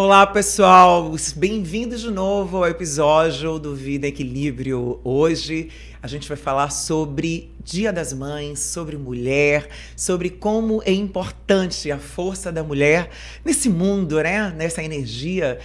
Olá, pessoal! Bem-vindos de novo ao episódio do Vida Equilíbrio. Hoje a gente vai falar sobre Dia das Mães, sobre mulher, sobre como é importante a força da mulher nesse mundo, né? Nessa energia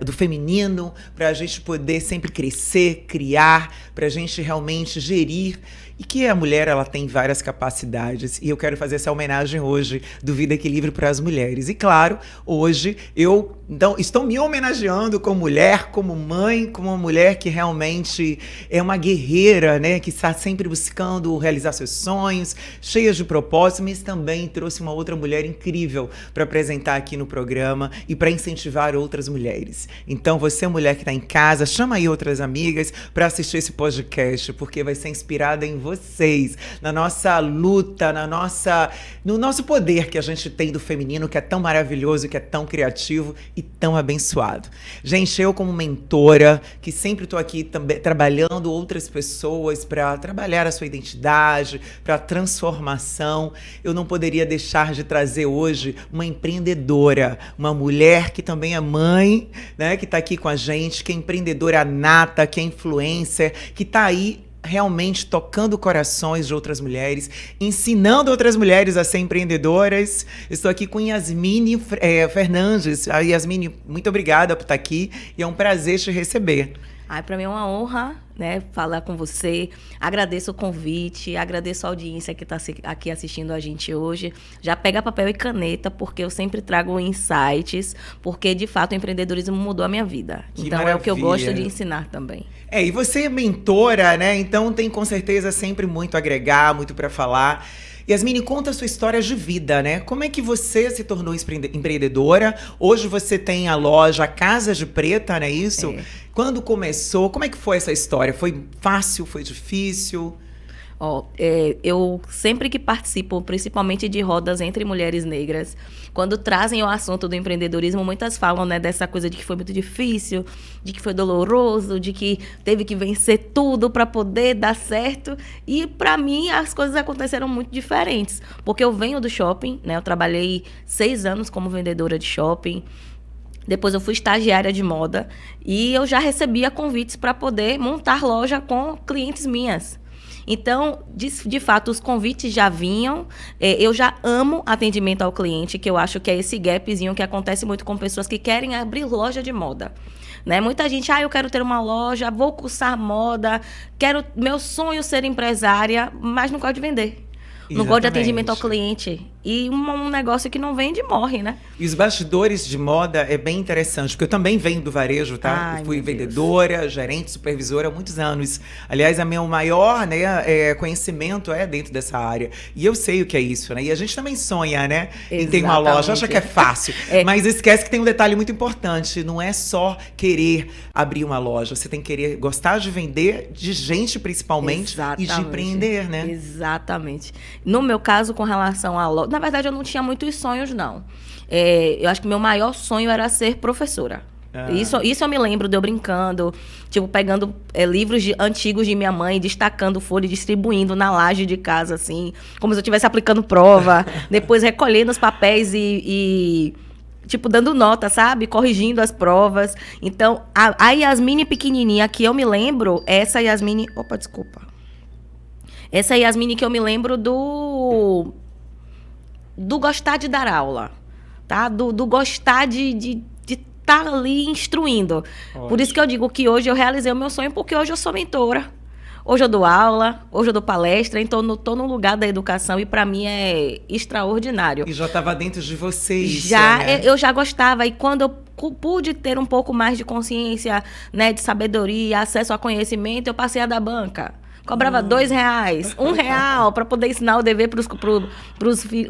do feminino, para a gente poder sempre crescer, criar, para a gente realmente gerir. E que a mulher, ela tem várias capacidades. E eu quero fazer essa homenagem hoje do Vida Equilíbrio para as mulheres. E claro, hoje eu estou me homenageando como mulher, como mãe, como uma mulher que realmente é uma guerreira, né? Que está sempre buscando realizar seus sonhos, cheia de propósito, mas também trouxe uma outra mulher incrível para apresentar aqui no programa e para incentivar outras mulheres. Então, você, mulher que está em casa, chama aí outras amigas para assistir esse podcast, porque vai ser inspirada em vocês, na nossa luta, no nosso poder que a gente tem do feminino, que é tão maravilhoso, que é tão criativo e tão abençoado. Gente, eu como mentora, que sempre estou aqui também trabalhando outras pessoas para trabalhar a sua identidade, para transformação, eu não poderia deixar de trazer hoje uma empreendedora, uma mulher que também é mãe, né, que está aqui com a gente, que é empreendedora nata, que é influencer, que está aí realmente tocando corações de outras mulheres, ensinando outras mulheres a ser empreendedoras. Estou aqui com Yasmine Fernandes. Yasmine, muito obrigada por estar aqui e é um prazer te receber. Para mim é uma honra, né, falar com você. Agradeço o convite, agradeço a audiência que está aqui assistindo a gente hoje. Já pega papel e caneta, porque eu sempre trago insights, porque, de fato, o empreendedorismo mudou a minha vida. Então, maravilha. É o que eu gosto de ensinar também. E você é mentora, né? Então, tem com certeza sempre muito a agregar, muito para falar. Yasmine, conta a sua história de vida, né? Como é que você se tornou empreendedora? Hoje você tem a loja Casa de Preta, não é isso? É. Quando começou, como é que foi essa história? Foi fácil, foi difícil? Eu sempre que participo, principalmente de rodas entre mulheres negras, quando trazem o assunto do empreendedorismo, muitas falam, né, dessa coisa de que foi muito difícil, de que foi doloroso, de que teve que vencer tudo para poder dar certo. E para mim as coisas aconteceram muito diferentes, porque eu venho do shopping, né? Eu trabalhei 6 anos como vendedora de shopping. Depois eu fui estagiária de moda e eu já recebia convites para poder montar loja com clientes minhas. Então, de fato, os convites já vinham. Eu já amo atendimento ao cliente, que eu acho que é esse gapzinho que acontece muito com pessoas que querem abrir loja de moda. Né? Muita gente, eu quero ter uma loja, vou cursar moda, meu sonho ser empresária, mas não gosto de vender. Não gosto de atendimento ao cliente. E um negócio que não vende, morre, né? E os bastidores de moda é bem interessante, porque eu também venho do varejo, tá? Eu fui vendedora, gerente, supervisora há muitos anos. Aliás, meu maior, né, conhecimento é dentro dessa área. E eu sei o que é isso, né? E a gente também sonha, né? Em ter uma loja, acha que é fácil. Mas esquece que tem um detalhe muito importante. Não é só querer abrir uma loja. Você tem que querer gostar de vender, de gente principalmente, e de empreender, né? Exatamente. No meu caso, com relação à loja, na verdade, eu não tinha muitos sonhos, não. Eu acho que meu maior sonho era ser professora. Isso eu me lembro de eu brincando, tipo, pegando livros antigos de minha mãe, destacando folha e distribuindo na laje de casa, assim, como se eu estivesse aplicando prova, depois recolhendo os papéis e tipo, dando nota, sabe? Corrigindo as provas. Então, a Yasmine pequenininha que eu me lembro, essa Yasmine... Opa, desculpa. Essa Yasmine que eu me lembro do gostar de dar aula, tá? Do gostar de estar ali instruindo. Ótimo. Por isso que eu digo que hoje eu realizei o meu sonho, porque hoje eu sou mentora. Hoje eu dou aula, hoje eu dou palestra, então estou no lugar da educação e para mim é extraordinário. E já estava dentro de você isso, né? Eu já gostava, e quando eu pude ter um pouco mais de consciência, né, de sabedoria, acesso a conhecimento, eu passei a dar banca. Cobrava R$2, R$1 para poder ensinar o dever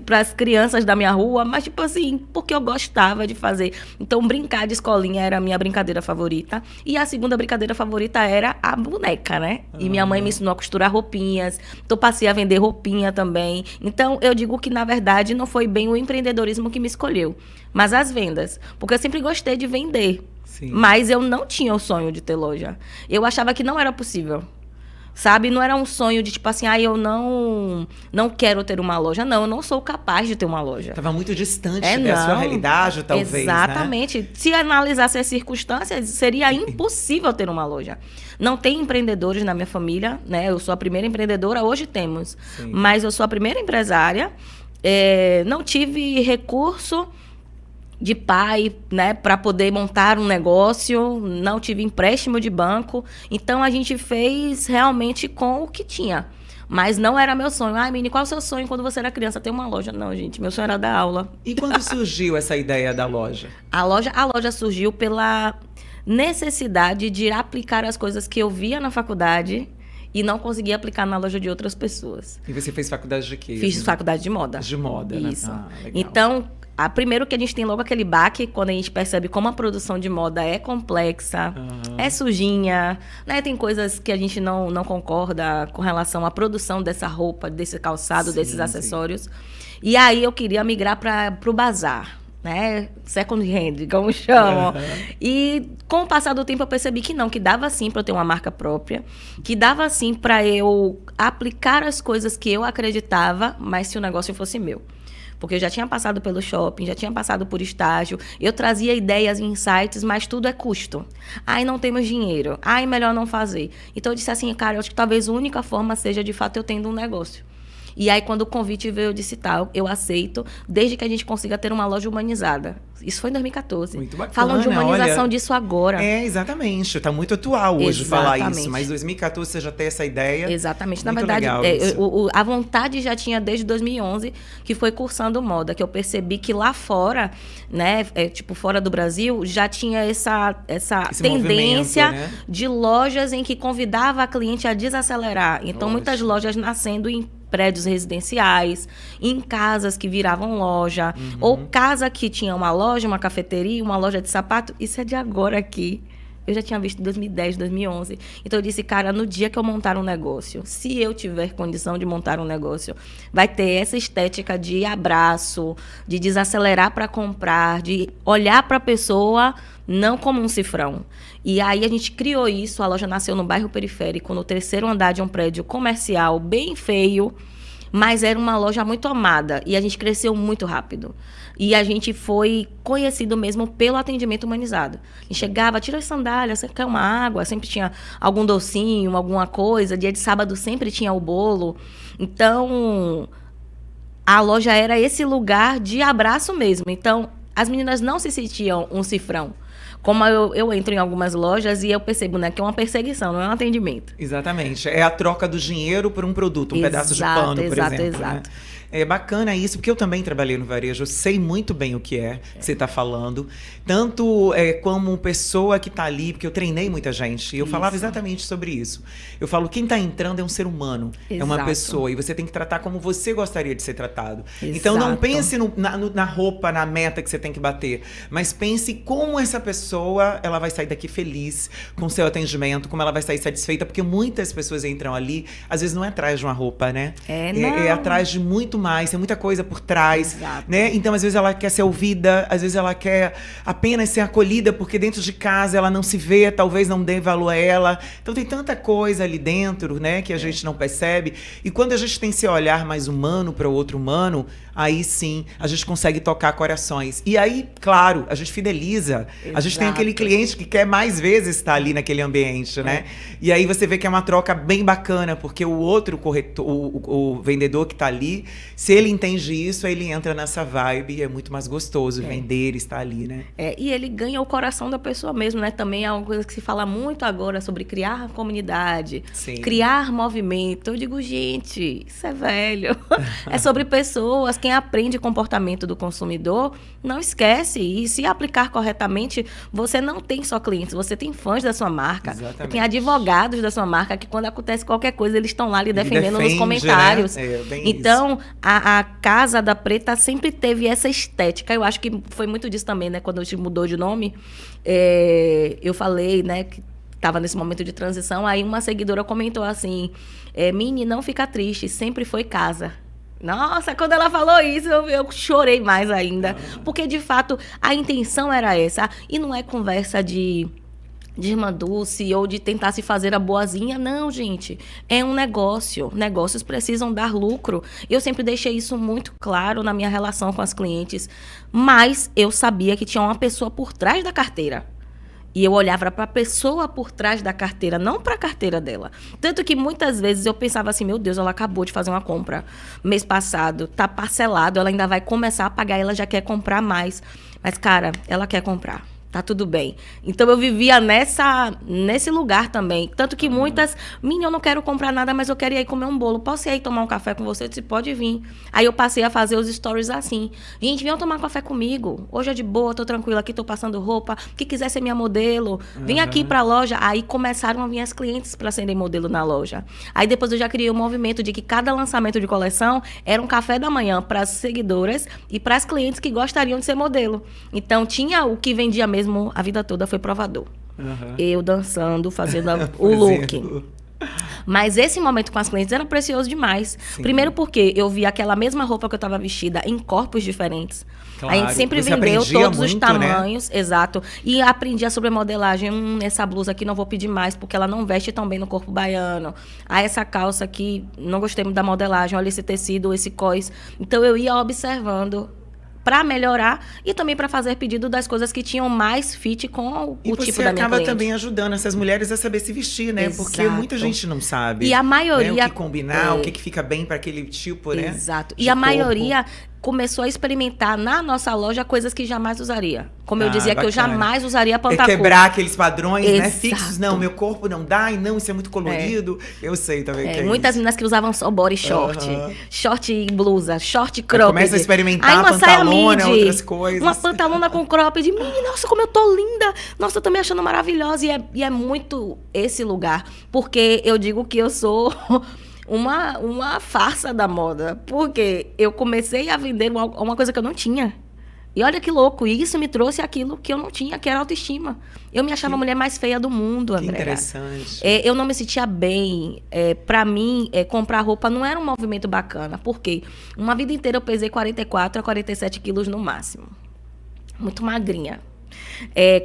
para as crianças da minha rua, mas tipo assim, porque eu gostava de fazer. Então, brincar de escolinha era a minha brincadeira favorita. E a segunda brincadeira favorita era a boneca, né? E minha mãe me ensinou a costurar roupinhas. Então, passei a vender roupinha também. Então, eu digo que, na verdade, não foi bem o empreendedorismo que me escolheu, mas as vendas. Porque eu sempre gostei de vender. Sim. Mas eu não tinha o sonho de ter loja. Eu achava que não era possível. sabe? Não era um sonho de tipo assim, eu não quero ter uma loja. Não, eu não sou capaz de ter uma loja. Tava muito distante da sua realidade, talvez, exatamente. Né? Se analisasse as circunstâncias, seria impossível ter uma loja. Não tem empreendedores na minha família, né? Eu sou a primeira empreendedora, hoje temos. Sim. Mas eu sou a primeira empresária. Não tive recurso de pai, né, para poder montar um negócio, não tive empréstimo de banco, então a gente fez realmente com o que tinha. Mas não era meu sonho. Mini, qual é o seu sonho quando você era criança? Ter uma loja. Não, gente, meu sonho era dar aula. E quando surgiu essa ideia da loja? A loja surgiu pela necessidade de aplicar as coisas que eu via na faculdade e não conseguia aplicar na loja de outras pessoas. E você fez faculdade de quê? Fiz faculdade de moda. De moda, isso. Né? Legal. Então, primeiro que a gente tem logo aquele baque, quando a gente percebe como a produção de moda é complexa, é sujinha, né? Tem coisas que a gente não concorda com relação à produção dessa roupa, desse calçado, desses acessórios. E aí eu queria migrar para o bazar, né? Second hand, como chamam. E com o passar do tempo eu percebi que não, que dava sim para eu ter uma marca própria, que dava sim para eu aplicar as coisas que eu acreditava, mas se o negócio fosse meu. Porque eu já tinha passado pelo shopping, já tinha passado por estágio, eu trazia ideias e insights, mas tudo é custo. Não temos dinheiro. Melhor não fazer. Então eu disse assim, cara, eu acho que talvez a única forma seja, de fato, eu tendo um negócio. E aí, quando o convite veio, eu disse, eu aceito, desde que a gente consiga ter uma loja humanizada. Isso foi em 2014. Muito bacana. Falam de humanização disso agora. Exatamente. Está muito atual hoje falar isso. Mas em 2014 você já tem essa ideia. Exatamente. Muito Na verdade, legal, a vontade já tinha desde 2011, que foi cursando moda, que eu percebi que lá fora, né, fora do Brasil, já tinha essa tendência, né, de lojas em que convidava a cliente a desacelerar. Então, muitas lojas nascendo em prédios residenciais, em casas que viravam loja, ou casa que tinha uma loja, uma cafeteria, uma loja de sapato. Isso é de agora aqui. Eu já tinha visto em 2010, 2011. Então eu disse, cara, no dia que eu montar um negócio, se eu tiver condição de montar um negócio, vai ter essa estética de abraço, de desacelerar para comprar, de olhar para a pessoa não como um cifrão. E aí a gente criou isso, a loja nasceu no bairro periférico, no 3º andar de um prédio comercial bem feio, mas era uma loja muito amada e a gente cresceu muito rápido. E a gente foi conhecido mesmo pelo atendimento humanizado. A gente chegava, tira as sandálias, você quer uma água? Sempre tinha algum docinho, alguma coisa. Dia de sábado sempre tinha o bolo. Então, a loja era esse lugar de abraço mesmo. Então, as meninas não se sentiam um cifrão. Como eu entro em algumas lojas e eu percebo, né, que é uma perseguição, não é um atendimento. Exatamente. É a troca do dinheiro por um produto, um pedaço de pano, por exemplo. Exato. Né? É bacana isso, porque eu também trabalhei no varejo, eu sei muito bem o que você está falando. Tanto como pessoa que está ali, porque eu treinei muita gente, e eu falava exatamente sobre isso. Eu falo, quem está entrando é um ser humano, é uma pessoa, e você tem que tratar como você gostaria de ser tratado. Exato. Então não pense na roupa, na meta que você tem que bater, mas pense como essa pessoa ela vai sair daqui feliz com o seu atendimento, como ela vai sair satisfeita, porque muitas pessoas entram ali, às vezes não é atrás de uma roupa, né? É atrás de muito mais, tem muita coisa por trás, né? Então, às vezes ela quer ser ouvida, às vezes ela quer apenas ser acolhida, porque dentro de casa ela não se vê, talvez não dê valor a ela. Então, tem tanta coisa ali dentro, né, que a gente não percebe. E quando a gente tem esse olhar mais humano para o outro humano, aí sim, a gente consegue tocar corações. E aí, claro, a gente fideliza. A gente tem aquele cliente que quer mais vezes estar ali naquele ambiente, né? E aí você vê que é uma troca bem bacana, porque o outro corretor, o vendedor que está ali, se ele entende isso, aí ele entra nessa vibe e é muito mais gostoso vender, estar ali, né? E ele ganha o coração da pessoa mesmo, né? Também é uma coisa que se fala muito agora sobre criar comunidade, criar movimento. Eu digo, gente, isso é velho. É sobre pessoas. Quem aprende comportamento do consumidor, não esquece. E se aplicar corretamente, você não tem só clientes, você tem fãs da sua marca. Exatamente. Tem advogados da sua marca que quando acontece qualquer coisa, eles estão lá lhe defendendo nos comentários. Né? Então, a Casa da Preta sempre teve essa estética. Eu acho que foi muito disso também, né? Quando a gente mudou de nome, eu falei, né, que estava nesse momento de transição, aí uma seguidora comentou assim, Mini, não fica triste, sempre foi casa. Nossa, quando ela falou isso, eu chorei mais ainda. Porque, de fato, a intenção era essa. E não é conversa de de irmã Dulce ou de tentar se fazer a boazinha. Não, gente. É um negócio. Negócios precisam dar lucro. Eu sempre deixei isso muito claro na minha relação com as clientes. Mas eu sabia que tinha uma pessoa por trás da carteira. E eu olhava para a pessoa por trás da carteira, não para a carteira dela. Tanto que muitas vezes eu pensava assim, meu Deus, ela acabou de fazer uma compra mês passado, tá parcelado, ela ainda vai começar a pagar, ela já quer comprar mais. Mas, cara, ela quer comprar. Tá tudo bem. Então, eu vivia nesse lugar também. Tanto que muitas... Minha, eu não quero comprar nada, mas eu quero ir aí comer um bolo. Posso ir aí tomar um café com você? Eu disse, pode vir. Aí, eu passei a fazer os stories assim. Gente, venham tomar um café comigo. Hoje é de boa, tô tranquila aqui, tô passando roupa. Que quiser ser minha modelo, vem aqui pra loja. Aí, começaram a vir as clientes para serem modelo na loja. Aí, depois eu já criei um movimento de que cada lançamento de coleção era um café da manhã para as seguidoras e para as clientes que gostariam de ser modelo. Então, tinha o que vendia mesmo a vida toda foi provador. Eu dançando, fazendo o look. Mas esse momento com as clientes era precioso demais. Sim. Primeiro porque eu vi aquela mesma roupa que eu estava vestida em corpos diferentes. Claro. A gente sempre vendeu todos os tamanhos, né? Exato. E aprendia sobre modelagem. Essa blusa aqui não vou pedir mais, porque ela não veste tão bem no corpo baiano. Essa calça aqui, não gostei muito da modelagem. Olha esse tecido, esse cós. Então eu ia observando para melhorar e também para fazer pedido das coisas que tinham mais fit com o tipo da minha cliente. E você acaba também ajudando essas mulheres a saber se vestir, né? Exato. Porque muita gente não sabe. E a maioria... Né? O que combinar, o que fica bem para aquele tipo, né? Exato. E a maioria começou a experimentar na nossa loja coisas que jamais usaria. Como eu dizia, bacana. Que eu jamais usaria pantacu. Quebrar aqueles padrões, né, fixos. Não, meu corpo não dá, e não, isso é muito colorido. Eu sei também que é muitas isso. meninas que usavam só body short. Short e blusa, short cropped. Começa a experimentar pantalona, outras coisas. Uma pantalona com cropped. Nossa, como eu tô linda. Nossa, eu tô me achando maravilhosa. E é muito esse lugar. Porque eu digo que eu sou... Uma farsa da moda, porque eu comecei a vender uma coisa que eu não tinha. E olha que louco, e isso me trouxe aquilo que eu não tinha, que era autoestima. Eu me achava a mulher mais feia do mundo, Andréa. Que interessante. Eu não me sentia bem. Pra mim, comprar roupa não era um movimento bacana. Por quê? Uma vida inteira eu pesei 44 a 47 quilos no máximo. Muito magrinha.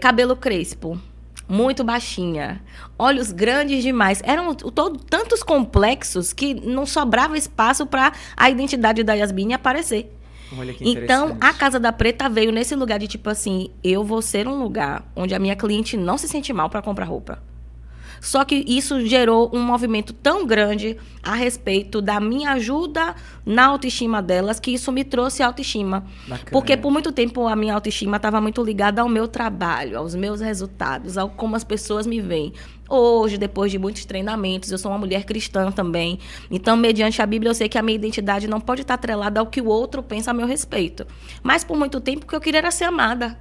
Cabelo crespo. Muito baixinha, olhos grandes demais. Eram tantos complexos que não sobrava espaço para a identidade da Yasmine aparecer. Olha que interessante. Então, a Casa da Preta veio nesse lugar de tipo assim, eu vou ser um lugar onde a minha cliente não se sente mal para comprar roupa. Só que isso gerou um movimento tão grande a respeito da minha ajuda na autoestima delas, que isso me trouxe autoestima. Bacana. Porque por muito tempo a minha autoestima estava muito ligada ao meu trabalho, aos meus resultados, ao como as pessoas me veem. Hoje, depois de muitos treinamentos, eu sou uma mulher cristã também. Então, mediante a Bíblia, eu sei que a minha identidade não pode estar atrelada ao que o outro pensa a meu respeito. Mas por muito tempo o que eu queria era ser amada.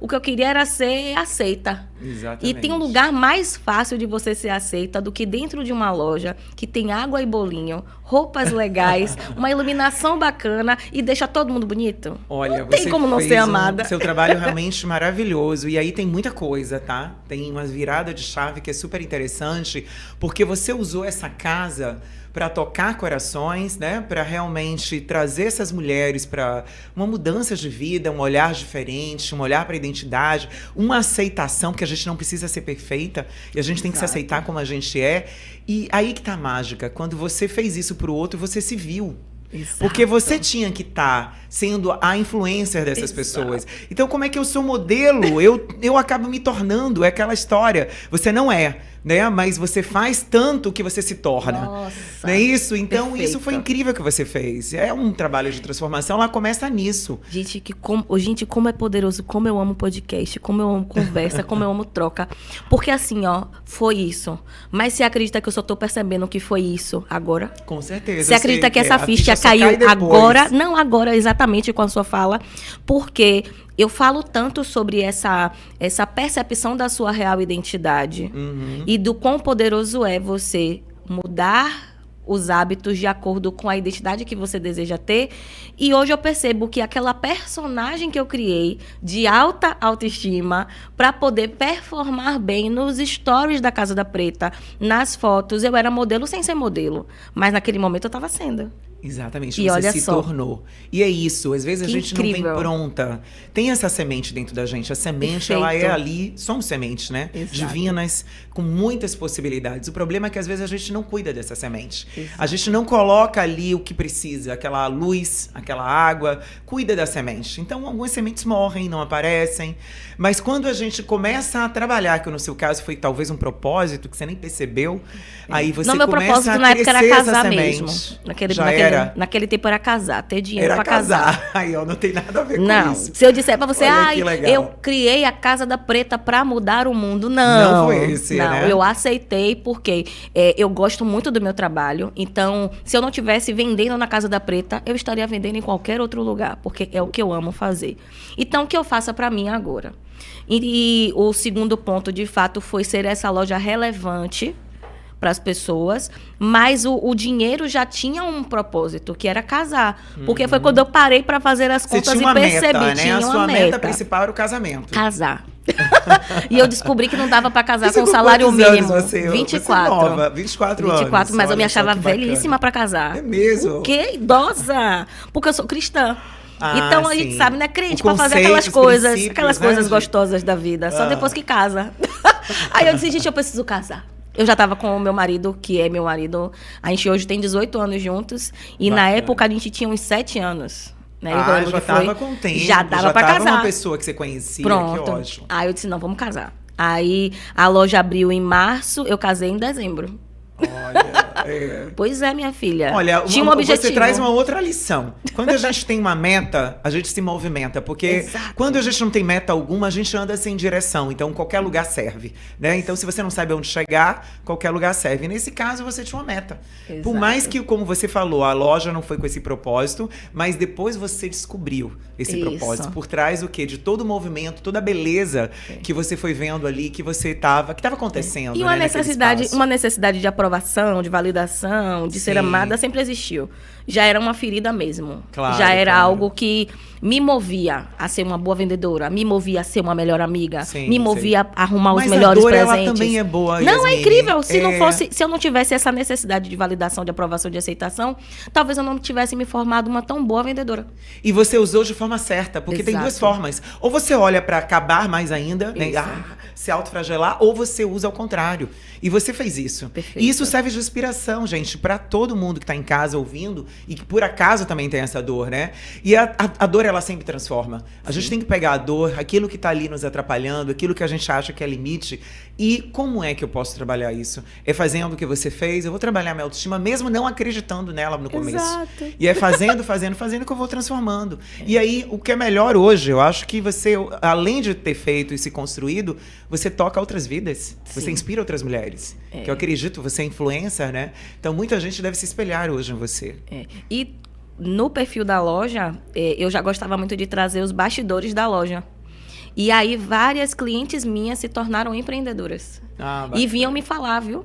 O que eu queria era ser aceita. Exatamente. E tem um lugar mais fácil de você ser aceita do que dentro de uma loja que tem água e bolinho, roupas legais, uma iluminação bacana e deixa todo mundo bonito. Olha, não tem como não ser amada. Seu trabalho é realmente maravilhoso. E aí tem muita coisa, tá? Tem umas viradas de chave que é super interessante, porque você usou essa casa para tocar corações, né? Para realmente trazer essas mulheres para uma mudança de vida, um olhar diferente, um olhar para a identidade, uma aceitação, porque a gente não precisa ser perfeita e a gente tem que se aceitar como a gente é. E aí que tá a mágica. Quando você fez isso pro outro, você se viu. Exato. Porque você tinha que estar sendo a influencer dessas pessoas. Então, como é que eu sou modelo? Eu acabo me tornando, é aquela história. Você não é, né? Mas você faz tanto que você se torna. Nossa, não é isso? Então, perfeito. Isso foi incrível que você fez. É um trabalho de transformação, ela começa nisso. Gente, como é poderoso, como eu amo podcast, como eu amo conversa, como eu amo troca. Porque assim, ó, foi isso. Mas você acredita que eu só tô percebendo que foi isso agora? Com certeza. Você acredita que essa ficha caiu agora? Não agora, exatamente com a sua fala. Porque eu falo tanto sobre essa percepção da sua real identidade e do quão poderoso é você mudar os hábitos de acordo com a identidade que você deseja ter. E hoje eu percebo que aquela personagem que eu criei de alta autoestima para poder performar bem nos stories da Casa da Preta, nas fotos, eu era modelo sem ser modelo. Mas naquele momento eu estava sendo. Exatamente, E você olha se só. tornou. E é isso, às vezes a Que gente não vem incrível. pronta. Tem essa semente dentro da gente. A semente, ela é Perfeito. ali, somos sementes, né? Exato. Divinas, com muitas possibilidades. O problema é que às vezes a gente não cuida dessa semente. Exato. A gente não coloca ali o que precisa, aquela luz, aquela água, cuida da semente. Então, algumas sementes morrem, não aparecem. Mas quando a gente começa a trabalhar, que no seu caso foi talvez um propósito que você nem percebeu, aí você Não, meu começa propósito a na época era crescer essa casar semente. mesmo. Já era? Naquele tempo era casar, ter dinheiro Era pra casar. Aí, ó, não tem nada a ver Não, com isso. se eu disser pra você, Olha que legal. eu criei a Casa da Preta pra mudar o mundo, não. Não foi esse, não, né? eu aceitei porque eu gosto muito do meu trabalho. Então, se eu não tivesse vendendo na Casa da Preta, eu estaria vendendo em qualquer outro lugar, porque é o que eu amo fazer. Então, o que eu faço pra mim agora? E o segundo ponto, de fato, foi ser essa loja relevante para as pessoas, mas o dinheiro já tinha um propósito, que era casar. Porque foi quando eu parei para fazer as Você contas tinha e uma percebi, meta, né? tinha A uma sua meta meta. principal era o casamento. Casar. E eu descobri que não dava para casar Você com com salário quantos anos mínimo. você? 24. Você é nova, 24 anos. 24, mas eu me Olha só achava que bacana. velhíssima para casar. É mesmo? O quê? Idosa? Porque eu sou cristã. Ah, Então a sim. gente sabe, né? Crente O para fazer conceito, aquelas os coisas, princípios, aquelas né, coisas de- gostosas da vida, só depois que casa. Aí eu disse, gente, eu preciso casar. Eu já tava com o meu marido, que é meu marido. A gente hoje tem 18 anos juntos. E na Bacana. época a gente tinha uns 7 anos. Né? Eu Ah, lembro já que foi- tava com tempo. Já dava pra tava casar. uma pessoa que você conhecia, Pronto. que ótimo. Aí eu disse, não, vamos casar. Aí a loja abriu em março, eu casei em dezembro. Olha, é. Pois é, minha filha. Olha, tinha um objetivo. você traz uma outra lição. Quando a gente tem uma meta, a gente se movimenta. Porque Exato. quando a gente não tem meta alguma, a gente anda sem direção. Então, qualquer lugar serve. Né? Então, se você não sabe onde chegar, qualquer lugar serve. E nesse caso, você tinha uma meta. Por Exato. mais que, como você falou, a loja não foi com esse propósito, mas depois você descobriu esse Isso. propósito. Por trás o quê? De todo o movimento, toda a beleza que você foi vendo ali, que estava acontecendo. E uma né, naquele espaço. uma necessidade de aprovação, de validação, de ser Sim. amada sempre existiu. Já era uma ferida mesmo. Claro, Já era claro. algo que me movia a ser uma boa vendedora, me movia a ser uma melhor amiga, Sim, me movia a arrumar Mas os a melhores dor, ela presentes. também é boa, Não, é Yasmine. incrível. Se não É. fosse, se eu não tivesse essa necessidade de validação, de aprovação, de aceitação, talvez eu não tivesse me formado uma tão boa vendedora. E você usou de forma certa, porque tem Exato. duas formas. Ou você olha pra acabar mais ainda, né, Isso. se autoflagelar, ou você usa ao contrário. E você fez isso. Perfeito. E isso serve de inspiração, gente, pra todo mundo que tá em casa ouvindo e que por acaso também tem essa dor, né? E a dor, ela sempre transforma. A gente tem que pegar a dor, aquilo que tá ali nos atrapalhando, aquilo que a gente acha que é limite. E como é que eu posso trabalhar isso? É fazendo o que você fez, eu vou trabalhar minha autoestima, mesmo não acreditando nela no começo. Exato. E é fazendo que eu vou transformando. E aí, o que é melhor hoje, eu acho que você, além de ter feito e se construído, você toca outras vidas. Você Sim. inspira outras mulheres. Que eu acredito, você é influencer, né? Então, muita gente deve se espelhar hoje em você. É. E no perfil da loja, eu já gostava muito de trazer os bastidores da loja. E aí, várias clientes minhas se tornaram empreendedoras. Ah, E vinham me falar, viu?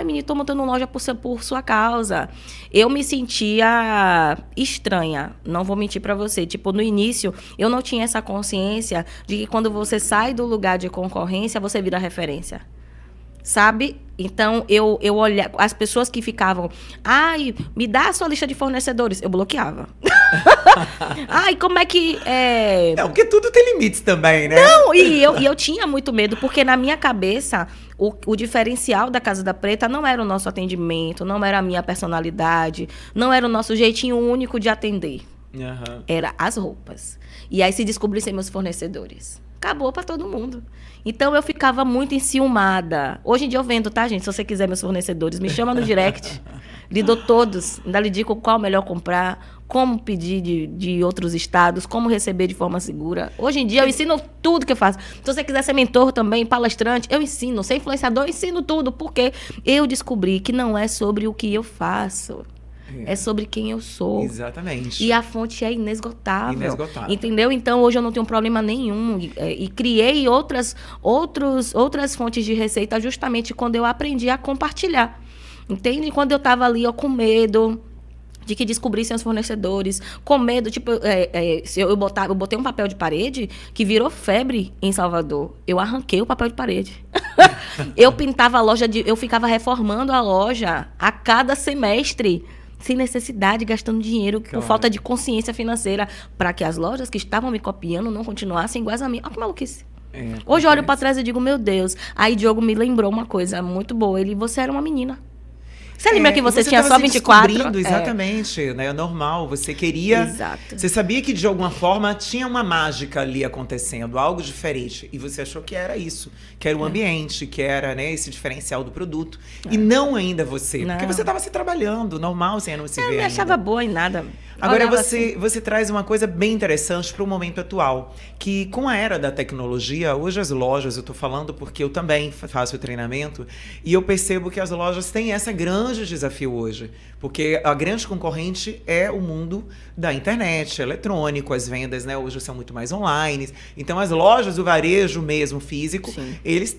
Menina, tô montando loja por sua causa. Eu me sentia estranha, não vou mentir pra você. Tipo, no início, eu não tinha essa consciência de que quando você sai do lugar de concorrência, você vira referência. Sabe? Então, eu olhava... As pessoas que ficavam... me dá a sua lista de fornecedores. Eu bloqueava. Como é que... Não, porque tudo tem limites também, né? Não, e eu tinha muito medo, porque na minha cabeça, o diferencial da Casa da Preta não era o nosso atendimento, não era a minha personalidade, não era o nosso jeitinho único de atender. Aham. Era as roupas. E aí se descobrissem meus fornecedores. Acabou pra todo mundo. Então eu ficava muito enciumada. Hoje em dia eu vendo, tá, gente? Se você quiser meus fornecedores, me chama no direct. Lhe dou todos. Ainda lhe digo qual melhor comprar, como pedir de outros estados, como receber de forma segura. Hoje em dia eu ensino tudo que eu faço. Se você quiser ser mentor também, palestrante, eu ensino. Ser influenciador, eu ensino tudo. Porque eu descobri que não é sobre o que eu faço. É sobre quem eu sou. Exatamente. E a fonte é inesgotável. Inesgotável. Entendeu? Então, hoje eu não tenho problema nenhum. E criei outras fontes de receita justamente quando eu aprendi a compartilhar. Entende? Quando eu estava ali, com medo de que descobrissem os fornecedores, com medo, tipo, se eu botei um papel de parede que virou febre em Salvador. Eu arranquei o papel de parede. Eu pintava a loja, eu ficava reformando a loja a cada semestre. sem necessidade, gastando dinheiro, por falta de consciência financeira, para que as lojas que estavam me copiando não continuassem iguais a mim. Olha que maluquice. Hoje eu olho para trás e digo, meu Deus. Aí Diogo me lembrou uma coisa muito boa. Você era uma menina. Você lembra que você tinha só 24? Exatamente, né? É normal. Você queria... Exato. Você sabia que, de alguma forma, tinha uma mágica ali acontecendo, algo diferente. E você achou que era isso. Que era o ambiente, que era, né, esse diferencial do produto. E não ainda você. Porque você estava se trabalhando, normal, sem não se ver Eu me achava boa em nada. Agora, você traz uma coisa bem interessante para o momento atual. Que, com a era da tecnologia, hoje as lojas, eu estou falando porque eu também faço treinamento, e eu percebo que as lojas têm essa grande desafio hoje, porque a grande concorrente é o mundo da internet, eletrônico, as vendas, né, hoje são muito mais online. Então as lojas, o varejo mesmo físico, eles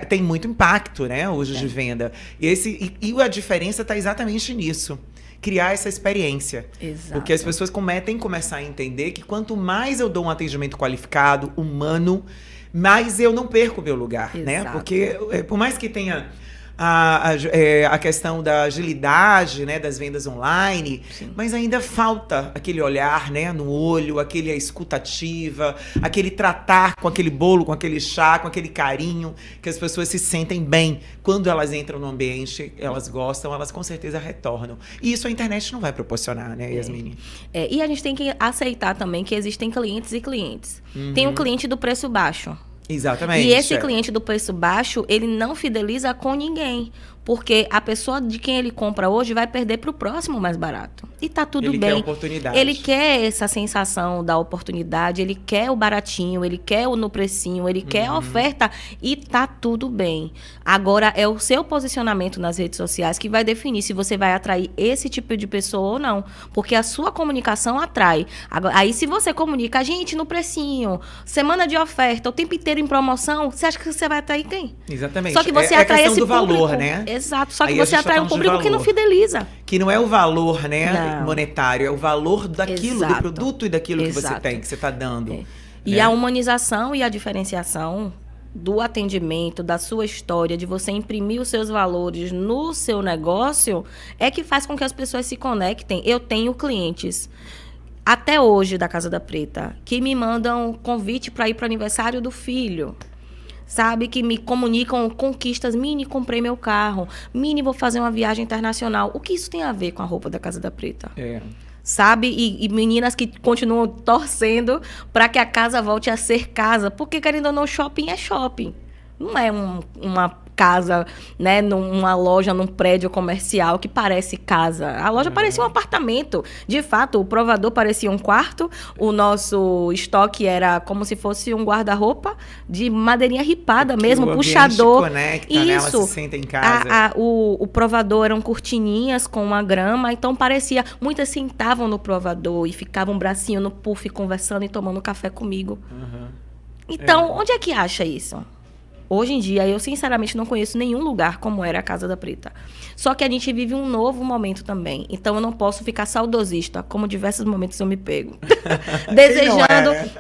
têm muito impacto, né, hoje de venda. E a diferença está exatamente nisso. Criar essa experiência. Exato. Porque as pessoas têm que começar a entender que quanto mais eu dou um atendimento qualificado, humano, mais eu não perco o meu lugar, né? Porque por mais que tenha a questão da agilidade, né, das vendas online, mas ainda falta aquele olhar, né, no olho, aquele escutativa, aquele tratar com aquele bolo, com aquele chá, com aquele carinho, que as pessoas se sentem bem. Quando elas entram no ambiente, elas gostam, elas com certeza retornam. E isso a internet não vai proporcionar, né, Yasmine? E a gente tem que aceitar também que existem clientes e clientes. Tem um cliente do preço baixo. Exatamente. E esse cliente do preço baixo, ele não fideliza com ninguém. Porque a pessoa de quem ele compra hoje vai perder para o próximo mais barato. E tá tudo bem. Ele quer oportunidade. Ele quer essa sensação da oportunidade, ele quer o baratinho, ele quer o no precinho, ele quer a oferta e tá tudo bem. Agora, é o seu posicionamento nas redes sociais que vai definir se você vai atrair esse tipo de pessoa ou não. Porque a sua comunicação atrai. Agora, aí, se você comunica, gente, no precinho, semana de oferta, o tempo inteiro em promoção, você acha que você vai atrair quem? Exatamente. Só que você atrai esse do público. Valor, né? Exato, só que aí você atrai um público que não fideliza. Que não é o valor, né, monetário, é o valor daquilo, do produto e daquilo que você tem, que você está dando. Né? E a humanização e a diferenciação do atendimento, da sua história, de você imprimir os seus valores no seu negócio, é que faz com que as pessoas se conectem. Eu tenho clientes, até hoje, da Casa da Preta, que me mandam convite para ir para o aniversário do filho. Sabe, que me comunicam conquistas. Mini, comprei meu carro. Mini, vou fazer uma viagem internacional. O que isso tem a ver com a roupa da Casa da Preta? Sabe? E meninas que continuam torcendo para que a casa volte a ser casa. Porque, querendo ou não, shopping é shopping. Não é uma casa, né, numa loja, num prédio comercial que parece casa. A loja parecia um apartamento. De fato, o provador parecia um quarto, o nosso estoque era como se fosse um guarda-roupa de madeirinha ripada mesmo, o puxador. Conecta, isso. Né, ela se senta em casa. O provador eram cortininhas com uma grama, então parecia... Muitas sentavam no provador e ficavam um bracinho no puff conversando e tomando café comigo. Então, onde é que acha isso? Hoje em dia, eu sinceramente não conheço nenhum lugar como era a Casa da Preta. Só que a gente vive um novo momento também. Então, eu não posso ficar saudosista, como diversos momentos eu me pego.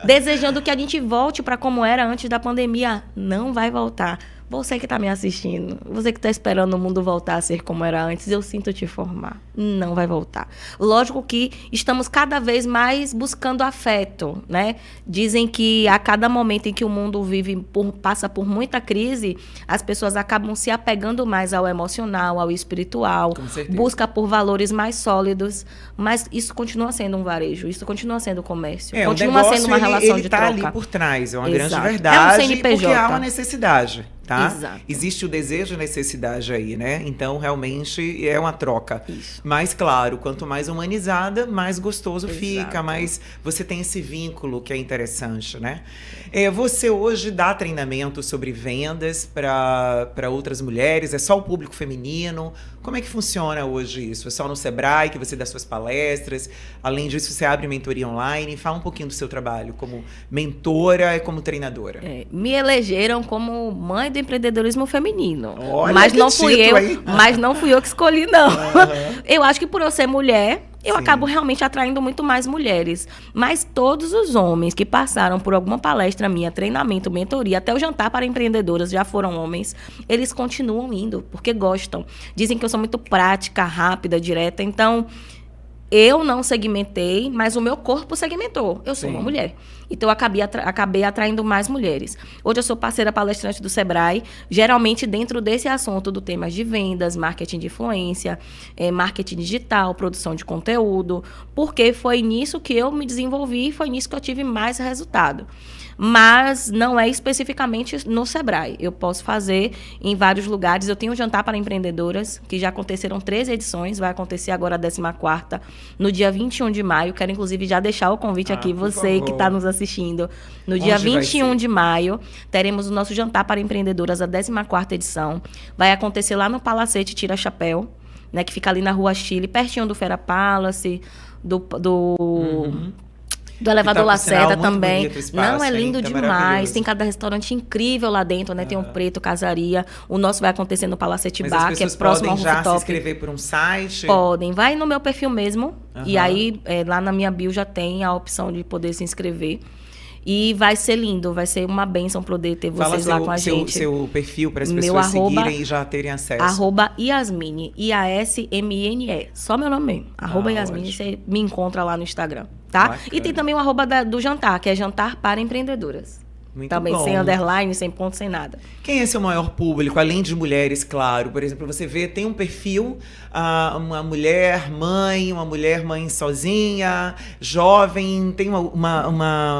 desejando que a gente volte para como era antes da pandemia. Não vai voltar. Você que está me assistindo, você que está esperando o mundo voltar a ser como era antes, eu sinto te informar. Não vai voltar. Lógico que estamos cada vez mais buscando afeto, né? Dizem que a cada momento em que o mundo passa por muita crise, as pessoas acabam se apegando mais ao emocional, ao espiritual, busca por valores mais sólidos, mas isso continua sendo um varejo, isso continua sendo comércio, continua sendo uma relação de troca. Ele está ali por trás, é uma grande verdade, é um CNPJ. Porque há uma necessidade. Tá? Exato. Existe o desejo e a necessidade aí, né? Então, realmente, é uma troca. Isso. Mas, claro, quanto mais humanizada, mais gostoso fica, mais você tem esse vínculo que é interessante, né? Você hoje dá treinamento sobre vendas para outras mulheres? É só o público feminino? Como é que funciona hoje isso? É só no Sebrae que você dá suas palestras? Além disso, você abre mentoria online? Fala um pouquinho do seu trabalho como mentora e como treinadora. Me elegeram como mãe do empreendedorismo feminino. Olha, mas não fui eu que escolhi, não. Eu acho que por eu ser mulher eu acabo realmente atraindo muito mais mulheres. Mas todos os homens que passaram por alguma palestra minha, treinamento, mentoria, até o jantar para empreendedoras, já foram homens, eles continuam indo, porque gostam. Dizem que eu sou muito prática, rápida, direta. Então, eu não segmentei, mas o meu corpo segmentou. Eu sou uma mulher. Então, eu acabei atraindo mais mulheres. Hoje, eu sou parceira palestrante do Sebrae, geralmente dentro desse assunto do temas de vendas, marketing de influência, marketing digital, produção de conteúdo, porque foi nisso que eu me desenvolvi e foi nisso que eu tive mais resultado. Mas não é especificamente no Sebrae. Eu posso fazer em vários lugares. Eu tenho um jantar para empreendedoras, que já aconteceram 13 edições, vai acontecer agora a 14ª, no dia 21 de maio. Quero, inclusive, já deixar o convite aqui, você que está nos assistindo. No dia 21 de maio, teremos o nosso jantar para empreendedoras, a 14ª edição. Vai acontecer lá no Palacete Tira Chapéu, né, que fica ali na Rua Chile, pertinho do Fera Palace, do Elevador Lacerda também. Não, é lindo demais. Tem cada restaurante incrível lá dentro, né? Tem o Preto, Casaria. O nosso vai acontecer no Palacete Bar, que é próximo ao rooftop. Podem já se inscrever por um site? Podem. Vai no meu perfil mesmo. E aí, lá na minha bio já tem a opção de poder se inscrever. E vai ser lindo, vai ser uma bênção poder ter vocês lá com a gente. Seu perfil para as pessoas seguirem e já terem acesso. @Yasmine, IASMINE. Só meu nome mesmo. @Yasmine, você me encontra lá no Instagram, tá? Bacana. E tem também o do jantar, que é Jantar para Empreendedoras. Muito também bom. Sem underline, sem ponto, sem nada. Quem é seu maior público, além de mulheres, claro? Por exemplo, você vê, tem um perfil, uma mulher mãe sozinha, jovem, tem um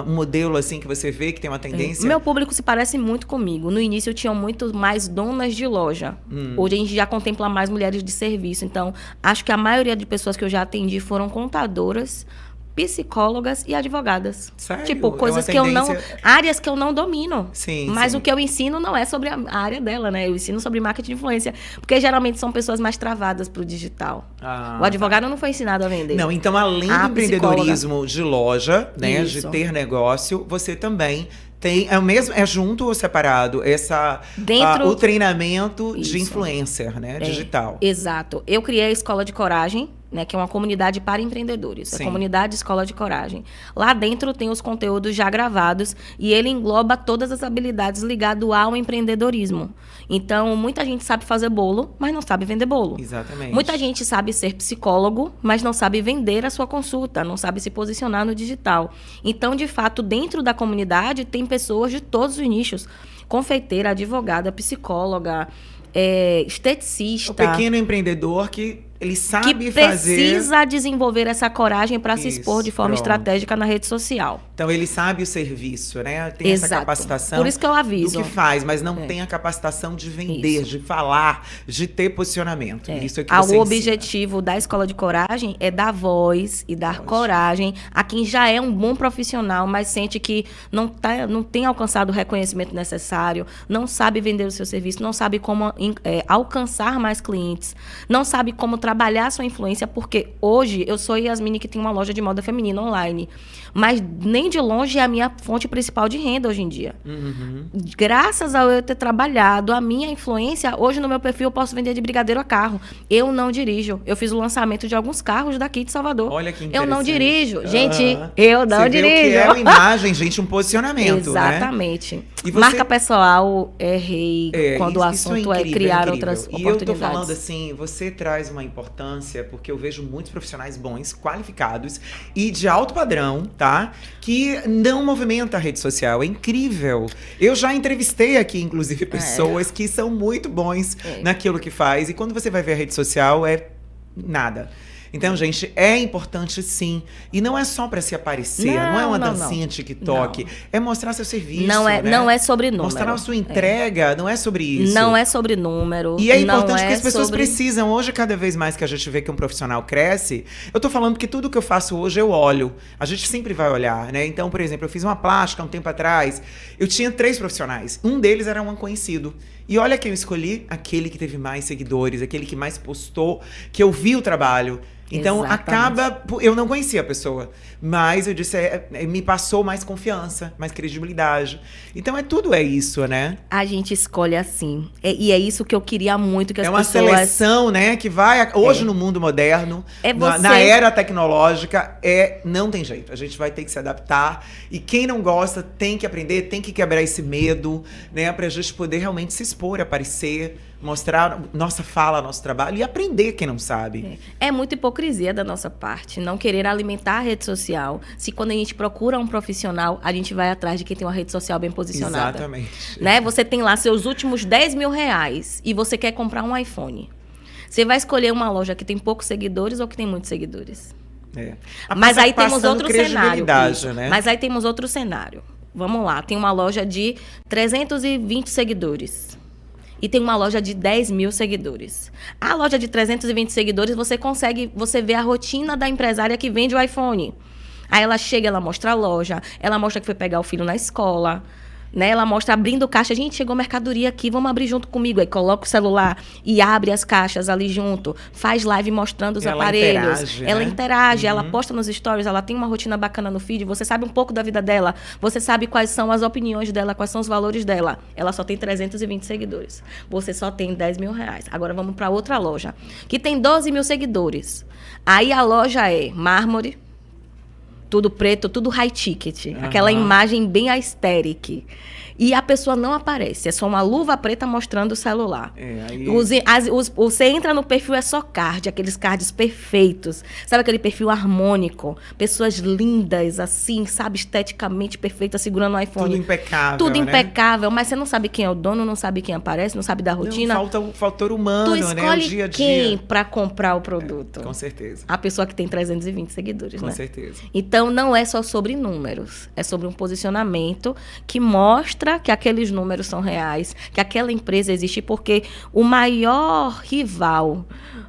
modelo assim que você vê que tem uma tendência? Meu público se parece muito comigo. No início eu tinha muito mais donas de loja. Hoje a gente já contempla mais mulheres de serviço. Então, acho que a maioria de pessoas que eu já atendi foram contadoras, psicólogas e advogadas. Sério? Tipo, coisas que eu não... Áreas que eu não domino. Sim, mas sim. o que eu ensino não é sobre a área dela, né? Eu ensino sobre marketing de influência. Porque geralmente são pessoas mais travadas pro digital. O advogado não foi ensinado a vender. Não, então além do empreendedorismo de loja, né? Isso. De ter negócio, você também tem... É junto ou separado? O treinamento de influencer, né? Digital. Exato. Eu criei a Escola de Coragem, né, que é uma comunidade para empreendedores. Sim. A comunidade Escola de Coragem. Lá dentro tem os conteúdos já gravados e ele engloba todas as habilidades ligadas ao empreendedorismo. Então, muita gente sabe fazer bolo, mas não sabe vender bolo. Exatamente. Muita gente sabe ser psicólogo, mas não sabe vender a sua consulta, não sabe se posicionar no digital. Então, de fato, dentro da comunidade tem pessoas de todos os nichos. Confeiteira, advogada, psicóloga, esteticista. O pequeno empreendedor que ele sabe que fazer... precisa desenvolver essa coragem para se expor de forma pronto. Estratégica na rede social. Então, ele sabe o serviço, né? Tem Exato. essa capacitação. Por isso que eu aviso. Do que faz, mas não tem a capacitação de vender, de falar, de ter posicionamento. Isso é que você O objetivo da Escola de Coragem é dar voz e dar coragem a quem já é um bom profissional, mas sente que não tem alcançado o reconhecimento necessário, não sabe vender o seu serviço, não sabe como alcançar mais clientes, não sabe como trabalhar a sua influência, porque hoje eu sou Yasmine, que tem uma loja de moda feminina online, mas nem de longe é a minha fonte principal de renda hoje em dia. Graças a eu ter trabalhado a minha influência, hoje no meu perfil eu posso vender de brigadeiro a carro. Eu não dirijo. Eu fiz o lançamento de alguns carros daqui de Salvador. Olha que interessante. Eu não dirijo. Gente, eu não dirijo. Vê o que é uma imagem, gente, um posicionamento, Exatamente. Né? Marca pessoal é rei quando o assunto é criar outras oportunidades. E eu tô falando assim, você traz uma importância, porque eu vejo muitos profissionais bons, qualificados e de alto padrão, tá? Que não movimenta a rede social. É incrível. Eu já entrevistei aqui, inclusive, pessoas que são muito bons naquilo que faz. E quando você vai ver a rede social, é nada. Então, gente, é importante sim. E não é só para se aparecer, não é uma dancinha TikTok. Não. É mostrar seu serviço. Não é sobre número. Mostrar a sua entrega, não é sobre isso. Não é sobre número. E é importante porque as pessoas precisam. Hoje, cada vez mais que a gente vê que um profissional cresce, eu tô falando que tudo que eu faço hoje eu olho. A gente sempre vai olhar, né? Então, por exemplo, eu fiz uma plástica um tempo atrás. Eu tinha 3 profissionais. Um deles era um conhecido. E olha que eu escolhi aquele que teve mais seguidores, aquele que mais postou, que eu vi o trabalho. Então, acaba... Eu não conhecia a pessoa, mas eu disse, me passou mais confiança, mais credibilidade. Então, tudo é isso, né? A gente escolhe assim. E é isso que eu queria muito que as pessoas... É uma seleção, né, que vai... Hoje, no mundo moderno, na era tecnológica, não tem jeito. A gente vai ter que se adaptar. E quem não gosta tem que aprender, tem que quebrar esse medo, né, pra gente poder realmente se expor, aparecer, mostrar nossa fala, nosso trabalho e aprender quem não sabe. É muita hipocrisia da nossa parte, não querer alimentar a rede social. Se quando a gente procura um profissional, a gente vai atrás de quem tem uma rede social bem posicionada. Exatamente. Né? Você tem lá seus últimos 10 mil reais e você quer comprar um iPhone. Você vai escolher uma loja que tem poucos seguidores ou que tem muitos seguidores? Mas aí temos outro cenário. Né? Mas aí temos outro cenário. Vamos lá, tem uma loja de 320 seguidores. E tem uma loja de 10 mil seguidores. A loja de 320 seguidores, você vê a rotina da empresária que vende o iPhone. Aí ela chega, ela mostra a loja, ela mostra que foi pegar o filho na escola, né? Ela mostra abrindo caixa. Gente, chegou mercadoria aqui, vamos abrir junto comigo. Aí coloca o celular e abre as caixas ali junto. Faz live mostrando os aparelhos. Ela interage, ela posta nos stories, ela tem uma rotina bacana no feed. Você sabe um pouco da vida dela. Você sabe quais são as opiniões dela, quais são os valores dela. Ela só tem 320 seguidores. Você só tem 10 mil reais. Agora vamos para outra loja, que tem 12 mil seguidores. Aí a loja é mármore, tudo preto, tudo high ticket. Aquela imagem bem aesthetic. E a pessoa não aparece. É só uma luva preta mostrando o celular. Você entra no perfil, é só card. Aqueles cards perfeitos. Sabe aquele perfil harmônico? Pessoas lindas, assim, sabe? Esteticamente perfeitas, segurando o iPhone. Tudo impecável, Tudo impecável. Mas você não sabe quem é o dono, não sabe quem aparece, não sabe da rotina. Não, falta o fator humano, tu escolhe, né? O dia a dia. Quem pra comprar o produto? Com certeza. A pessoa que tem 320 seguidores, Com né? certeza. Então, não é só sobre números. É sobre um posicionamento que mostra que aqueles números são reais, que aquela empresa existe, porque o maior rival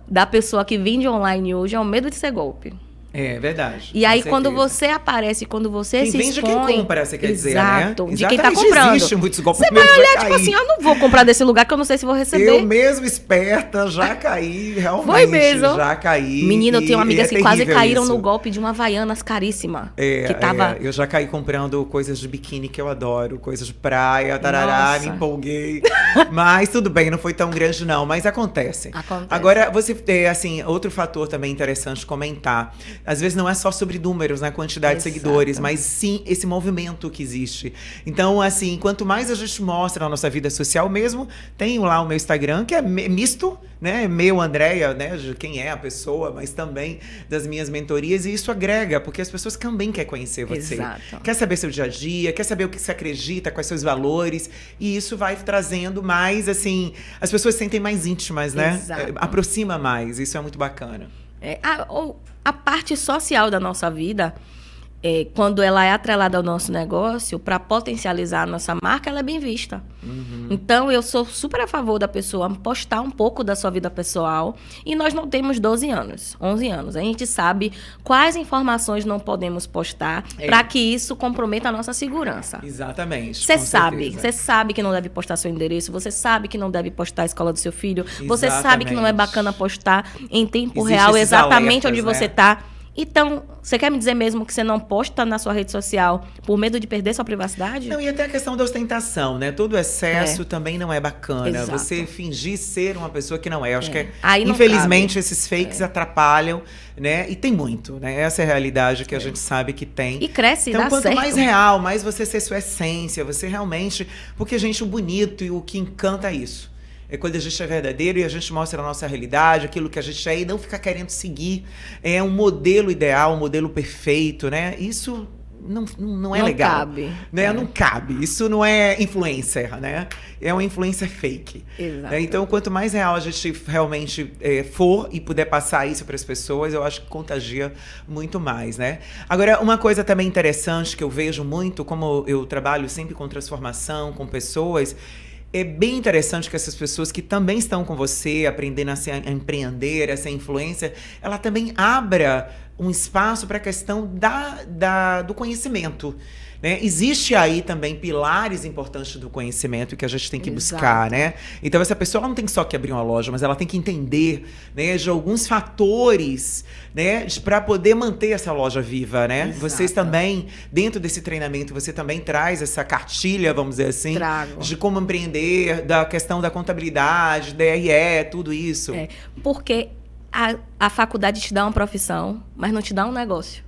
da pessoa que vende online hoje é o medo de ser golpe. É verdade. E aí, quando você aparece, quando você se expõe... Quem vende quem compra, você quer dizer, né? Exato, de quem tá comprando. Existe muitos golpes. Você vai olhar, tipo assim, eu não vou comprar desse lugar que eu não sei se vou receber. Eu mesmo, esperta, já caí, realmente. Foi mesmo. Já caí. Menina, eu tenho amigas que quase caíram no golpe de uma Havaianas caríssima. Que tava... Eu já caí comprando coisas de biquíni que eu adoro, coisas de praia, tarará, me empolguei. Mas tudo bem, não foi tão grande não, mas acontece. Agora, você assim, outro fator também interessante comentar. Às vezes não é só sobre números, né, quantidade de seguidores, mas sim esse movimento que existe. Então, assim, quanto mais a gente mostra na nossa vida social mesmo, tenho lá o meu Instagram, que é misto, né, meu, Andréia, né, de quem é a pessoa, mas também das minhas mentorias, e isso agrega, porque as pessoas também querem conhecer você. Exato. Quer saber seu dia a dia, quer saber o que você acredita, quais seus valores, e isso vai trazendo mais, assim, as pessoas se sentem mais íntimas, né? Exato. Aproxima mais, isso é muito bacana. A parte social da nossa vida, quando ela é atrelada ao nosso negócio, para potencializar a nossa marca, ela é bem vista. Então, eu sou super a favor da pessoa postar um pouco da sua vida pessoal. E nós não temos 12 anos, 11 anos. A gente sabe quais informações não podemos postar para que isso comprometa a nossa segurança. Exatamente. Você sabe que não deve postar seu endereço, você sabe que não deve postar a escola do seu filho, você sabe que não é bacana postar em tempo real exatamente onde você está. Então, você quer me dizer mesmo que você não posta na sua rede social por medo de perder sua privacidade? Não, e até a questão da ostentação, né? Todo excesso também não é bacana. Exato. Você fingir ser uma pessoa que não é. Eu acho que, Aí infelizmente, cabe. Esses fakes atrapalham, né? E tem muito, né? Essa é a realidade que a gente sabe que tem. E cresce, então, dá quanto certo. mais real, mais você ser sua essência, você realmente... Porque, gente, o bonito e o que encanta é isso. É quando a gente é verdadeiro e a gente mostra a nossa realidade, aquilo que a gente é, e não ficar querendo seguir um modelo ideal, um modelo perfeito, né? Isso não é legal. Cabe. Né? Não cabe. Isso não é influencer, né? É uma influencer fake. Exato. Então, quanto mais real a gente realmente for e puder passar isso para as pessoas, eu acho que contagia muito mais, né? Agora, uma coisa também interessante que eu vejo muito, como eu trabalho sempre com transformação, com pessoas... É bem interessante que essas pessoas que também estão com você, aprendendo a empreender, a ser influencer, ela também abra um espaço para a questão do conhecimento. Né? Existe aí também pilares importantes do conhecimento que a gente tem que buscar, né? Então essa pessoa ela não tem só que abrir uma loja, mas ela tem que entender, né, de alguns fatores, né, para poder manter essa loja viva, né? Exato. Vocês também, dentro desse treinamento, você também traz essa cartilha, vamos dizer assim, Trago. de como empreender, da questão da contabilidade, DRE, tudo isso. Porque a faculdade te dá uma profissão, mas não te dá um negócio.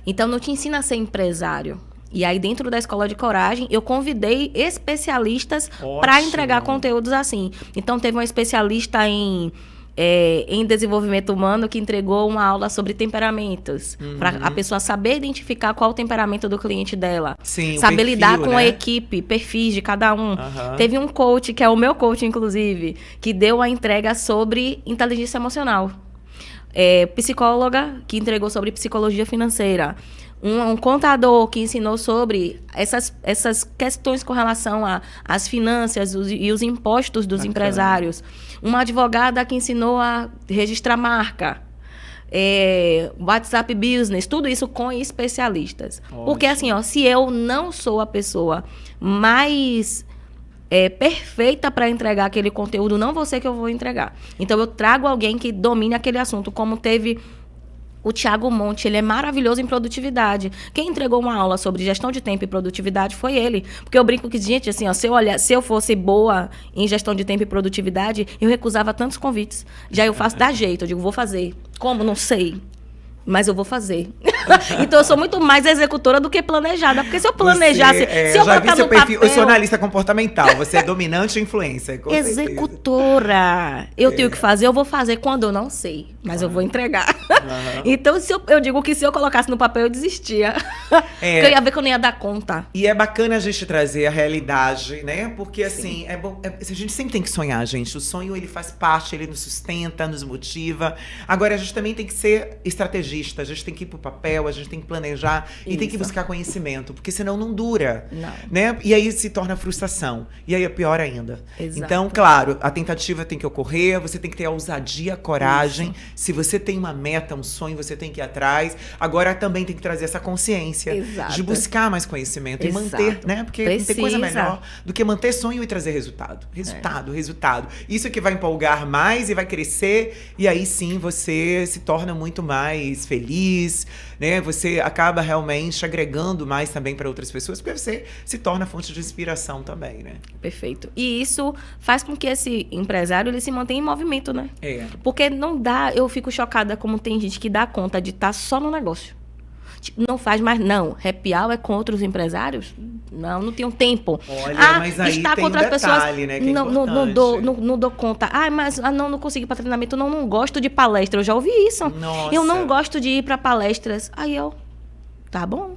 Então não te ensina a ser empresário. E aí, dentro da Escola de Coragem, eu convidei especialistas para entregar conteúdos assim. Então, teve uma especialista em desenvolvimento humano que entregou uma aula sobre temperamentos. Para a pessoa saber identificar qual o temperamento do cliente dela. Sim, saber perfil, lidar com né? a equipe, perfis de cada um. Teve um coach, que é o meu coach, inclusive, que deu a entrega sobre inteligência emocional. Psicóloga, que entregou sobre psicologia financeira. Um contador que ensinou sobre essas questões com relação às finanças e os impostos dos empresários. Uma advogada que ensinou a registrar marca. WhatsApp Business, tudo isso com especialistas. Porque assim, se eu não sou a pessoa mais perfeita para entregar aquele conteúdo, não vou ser que eu vou entregar. Então eu trago alguém que domine aquele assunto, como teve o Thiago Monte. Ele é maravilhoso em produtividade. Quem entregou uma aula sobre gestão de tempo e produtividade foi ele. Porque eu brinco que, gente, assim, se eu fosse boa em gestão de tempo e produtividade, eu recusava tantos convites. Já eu faço da jeito, eu digo, vou fazer. Como? Não sei. Mas eu vou fazer. Então, eu sou muito mais executora do que planejada. Porque se eu planejasse... se eu já vi botar seu no perfil, papel... eu sou analista comportamental. Você é dominante e influencer. Com executora. Eu tenho que fazer, eu vou fazer quando eu não sei. Mas eu vou entregar. Então, eu digo que se eu colocasse no papel, eu desistia. Porque eu ia ver que eu não ia dar conta. E é bacana a gente trazer a realidade, né? Porque, assim, a gente sempre tem que sonhar, gente. O sonho, ele faz parte, ele nos sustenta, nos motiva. Agora, a gente também tem que ser estrategista. A gente tem que ir pro papel, a gente tem que planejar e tem que buscar conhecimento, porque senão não dura. Não. Né? E aí se torna frustração. E aí é pior ainda. Exato. Então, claro, a tentativa tem que ocorrer, você tem que ter a ousadia, a coragem. Isso. Se você tem uma meta, um sonho, você tem que ir atrás. Agora também tem que trazer essa consciência de buscar mais conhecimento e manter, né? Porque não tem coisa melhor do que manter sonho e trazer resultado. Resultado. Isso é que vai empolgar mais e vai crescer, e aí sim você se torna muito mais feliz, né? Você acaba realmente agregando mais também para outras pessoas, porque você se torna fonte de inspiração também, né? Perfeito. E isso faz com que esse empresário ele se mantenha em movimento, né? Porque não dá, eu fico chocada como tem gente que dá conta de estar só no negócio. Não faz mais, não. Happy hour é contra os empresários? Não tenho tempo. Olha, mas aí está tem contra um as pessoas. detalhe, né, que é não dou conta. Mas não consegui ir para treinamento, não gosto de palestra. Eu já ouvi isso. Nossa. Eu não gosto de ir para palestras. Tá bom.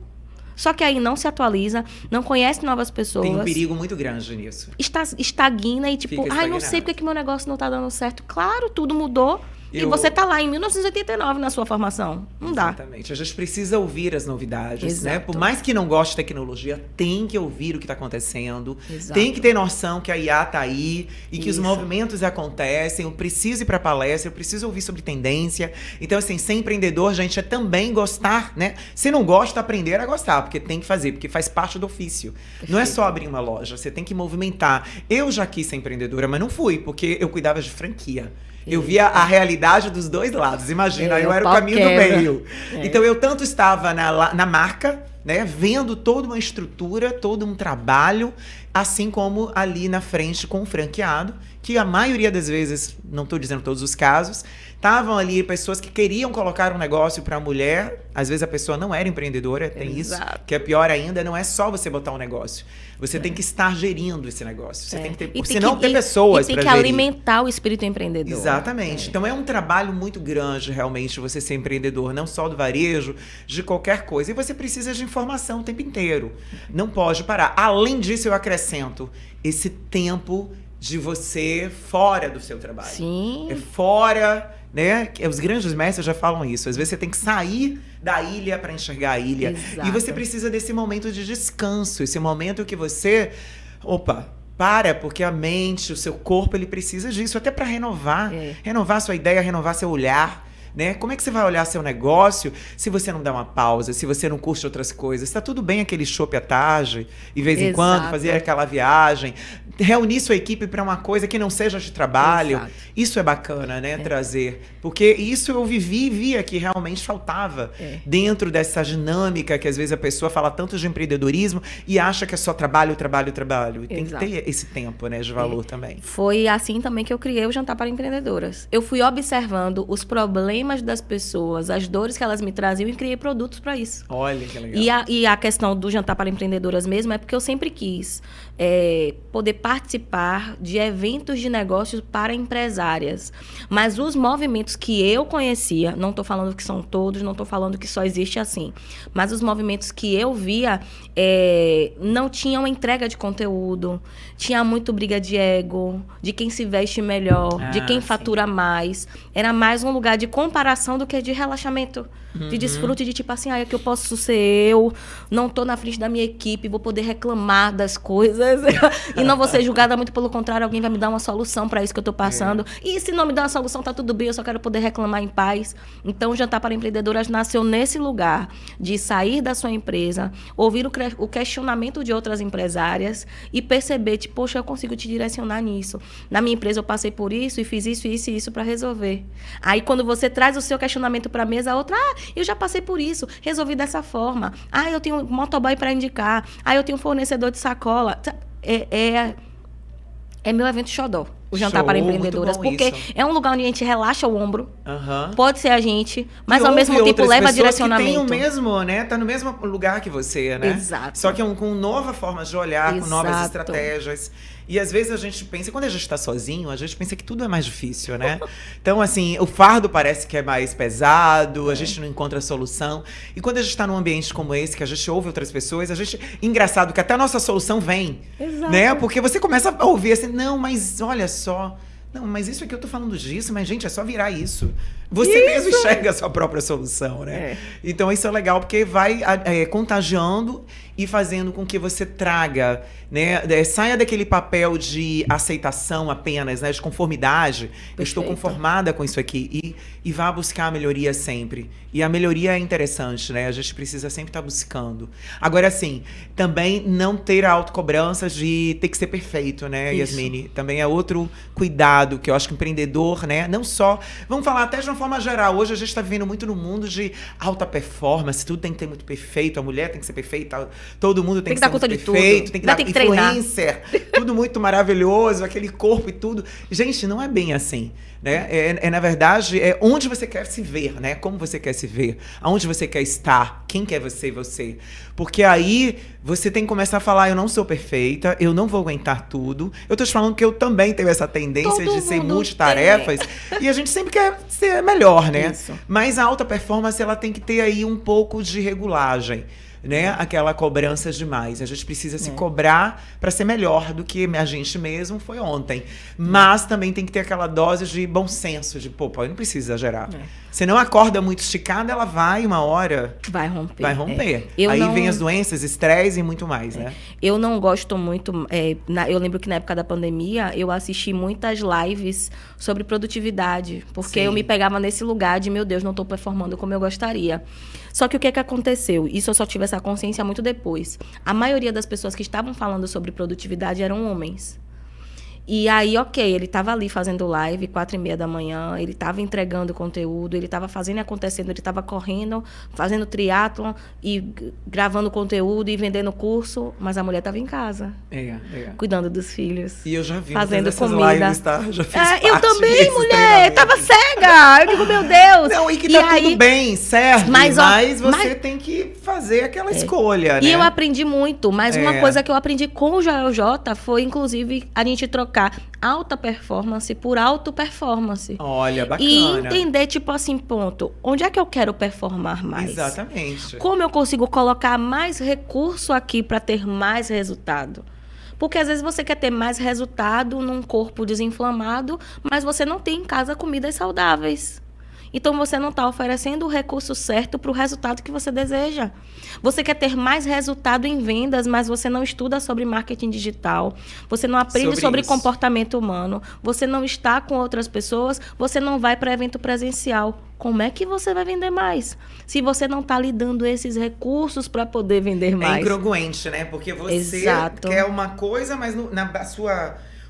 Só que aí não se atualiza, não conhece novas pessoas. Tem um perigo muito grande nisso. Estagna e tipo, não sei porque que meu negócio não tá dando certo. Claro, tudo mudou. E você tá lá em 1989 na sua formação. Não dá. Exatamente. A gente precisa ouvir as novidades, né? Por mais que não goste de tecnologia, tem que ouvir o que está acontecendo. Exato. Tem que ter noção que a IA tá aí e que os movimentos acontecem. Eu preciso ir para palestra, eu preciso ouvir sobre tendência. Então, assim, ser empreendedor, gente, é também gostar, né? Se não gosta, aprender a gostar, porque tem que fazer, porque faz parte do ofício. Perfeito. Não é só abrir uma loja, você tem que movimentar. Eu já quis ser empreendedora, mas não fui, porque eu cuidava de franquia. Eu via a realidade dos dois lados. Imagina, eu era o caminho do meio. Então, eu tanto estava na marca, né, vendo toda uma estrutura, todo um trabalho, assim como ali na frente com o franqueado, que a maioria das vezes, não estou dizendo todos os casos, estavam ali pessoas que queriam colocar um negócio para a mulher. Às vezes a pessoa não era empreendedora, tem isso, que é pior ainda, não é só você botar um negócio. Você tem que estar gerindo esse negócio. Você tem que ter, senão ter pessoas para gerir. Tem que alimentar o espírito empreendedor. Exatamente. Então é um trabalho muito grande, realmente, você ser empreendedor, não só do varejo, de qualquer coisa. E você precisa de informação o tempo inteiro. Não pode parar. Além disso, eu acrescento esse tempo de você fora do seu trabalho. Sim. É fora, né? Os grandes mestres já falam isso. Às vezes você tem que sair da ilha para enxergar a ilha. Exato. E você precisa desse momento de descanso, esse momento que você... porque a mente, o seu corpo, ele precisa disso, até para renovar. Renovar sua ideia, renovar seu olhar. né? Como é que você vai olhar seu negócio se você não dá uma pausa, se você não curte outras coisas? Está tudo bem aquele chopp à tarde, de vez em quando, fazer aquela viagem, reunir sua equipe para uma coisa que não seja de trabalho. Exato. Isso é bacana, né? Trazer. Porque isso eu vivi e via que realmente faltava dentro dessa dinâmica que às vezes a pessoa fala tanto de empreendedorismo e acha que é só trabalho, trabalho, trabalho. E tem que ter esse tempo, né, de valor também. Foi assim também que eu criei o Jantar para Empreendedoras. Eu fui observando os problemas das pessoas, as dores que elas me traziam e criei produtos para isso. Olha que legal. E a questão do Jantar para Empreendedoras mesmo é porque eu sempre quis poder participar de eventos de negócios para empresárias. Mas os movimentos que eu conhecia, não estou falando que são todos, não estou falando que só existe assim, mas os movimentos que eu via não tinham entrega de conteúdo, tinha muito briga de ego, de quem se veste melhor, de quem fatura mais. Era mais um lugar de comparação do que de relaxamento, de desfrute, de tipo assim, é que eu posso ser eu, não estou na frente da minha equipe, vou poder reclamar das coisas e não vou ser julgada, muito pelo contrário, alguém vai me dar uma solução para isso que eu estou passando. E se não me dá uma solução, tá tudo bem, eu só quero poder reclamar em paz. Então, o Jantar para Empreendedoras nasceu nesse lugar de sair da sua empresa, ouvir o questionamento de outras empresárias e perceber, tipo, poxa, eu consigo te direcionar nisso. Na minha empresa eu passei por isso e fiz isso, isso e isso para resolver. Aí, quando você traz o seu questionamento para a mesa, a outra, eu já passei por isso, resolvi dessa forma. Eu tenho um motoboy para indicar. Eu tenho um fornecedor de sacola. É meu evento xodó, o Jantar para Empreendedoras, porque é um lugar onde a gente relaxa o ombro, pode ser a gente, mas ao mesmo tempo leva direcionamento. Que tem o mesmo, né? Tá no mesmo lugar que você, né? Exato. Só que com nova forma de olhar, com novas estratégias. E às vezes a gente pensa, quando a gente está sozinho, a gente pensa que tudo é mais difícil, né? Então, assim, o fardo parece que é mais pesado, a gente não encontra solução. E quando a gente está num ambiente como esse, que a gente ouve outras pessoas, engraçado que até a nossa solução vem. Exato. Né? Porque você começa a ouvir assim, não, mas olha só. Não, mas isso aqui eu tô falando disso, mas, gente, é só virar isso. Você mesmo enxerga a sua própria solução, né? Então, isso é legal, porque vai contagiando e fazendo com que você traga, né? Saia daquele papel de aceitação apenas, né? De conformidade. Perfeito. Eu estou conformada com isso aqui. E vá buscar a melhoria sempre. E a melhoria é interessante, né? A gente precisa sempre estar buscando. Agora, assim, também não ter a autocobrança de ter que ser perfeito, né, Yasmine? Também é outro cuidado que eu acho que o empreendedor, né? Não só... Vamos falar até de uma forma geral. Hoje a gente está vivendo muito no mundo de alta performance. Tudo tem que ter muito perfeito. A mulher tem que ser perfeita. Todo mundo tem que ser muito perfeito. Tem que dar influencer. Tudo muito maravilhoso. Aquele corpo e tudo. Gente, não é bem assim. Né? Na verdade, é onde você quer se ver, né? Como você quer se ver, aonde você quer estar, quem quer você. Porque aí você tem que começar a falar, eu não sou perfeita, eu não vou aguentar tudo. Eu tô te falando que eu também tenho essa tendência de ser multitarefas. E a gente sempre quer ser melhor, né? Isso. Mas a alta performance, ela tem que ter aí um pouco de regulagem. Né? Aquela cobrança demais. A gente precisa se cobrar para ser melhor do que a gente mesmo foi ontem. Mas também tem que ter aquela dose de bom senso, de, eu não preciso exagerar. Você não acorda muito esticada, ela vai uma hora... Vai romper. Aí vem as doenças, estresse e muito mais, né? Eu não gosto muito... eu lembro que na época da pandemia, eu assisti muitas lives sobre produtividade. Porque eu me pegava nesse lugar de, meu Deus, não estou performando como eu gostaria. Só que o que aconteceu? Isso eu só tive essa consciência muito depois. A maioria das pessoas que estavam falando sobre produtividade eram homens. E aí, ele estava ali fazendo live, 4h30 da manhã, ele estava entregando conteúdo, ele estava fazendo e acontecendo, ele estava correndo, fazendo triatlon e gravando conteúdo e vendendo curso, mas a mulher estava em casa, cuidando dos filhos. E eu já vi fazendo comida. Lives, tá? Já fiz parte eu também, mulher, eu tava cega, eu digo, meu Deus. Não, e que tá tudo bem, certo? Mas você tem que fazer aquela escolha, né? E eu aprendi muito, mas uma coisa que eu aprendi com o Joel J foi, inclusive, a gente trocar alta performance por auto performance. Olha, bacana. E entender, tipo assim, ponto, onde é que eu quero performar mais? Exatamente. Como eu consigo colocar mais recurso aqui para ter mais resultado? Porque às vezes você quer ter mais resultado num corpo desinflamado, mas você não tem em casa comidas saudáveis. Então, você não está oferecendo o recurso certo para o resultado que você deseja. Você quer ter mais resultado em vendas, mas você não estuda sobre marketing digital. Você não aprende sobre comportamento humano. Você não está com outras pessoas. Você não vai para evento presencial. Como é que você vai vender mais? Se você não está lhe dando esses recursos para poder vender mais. É incongruente, né? Porque você quer uma coisa, mas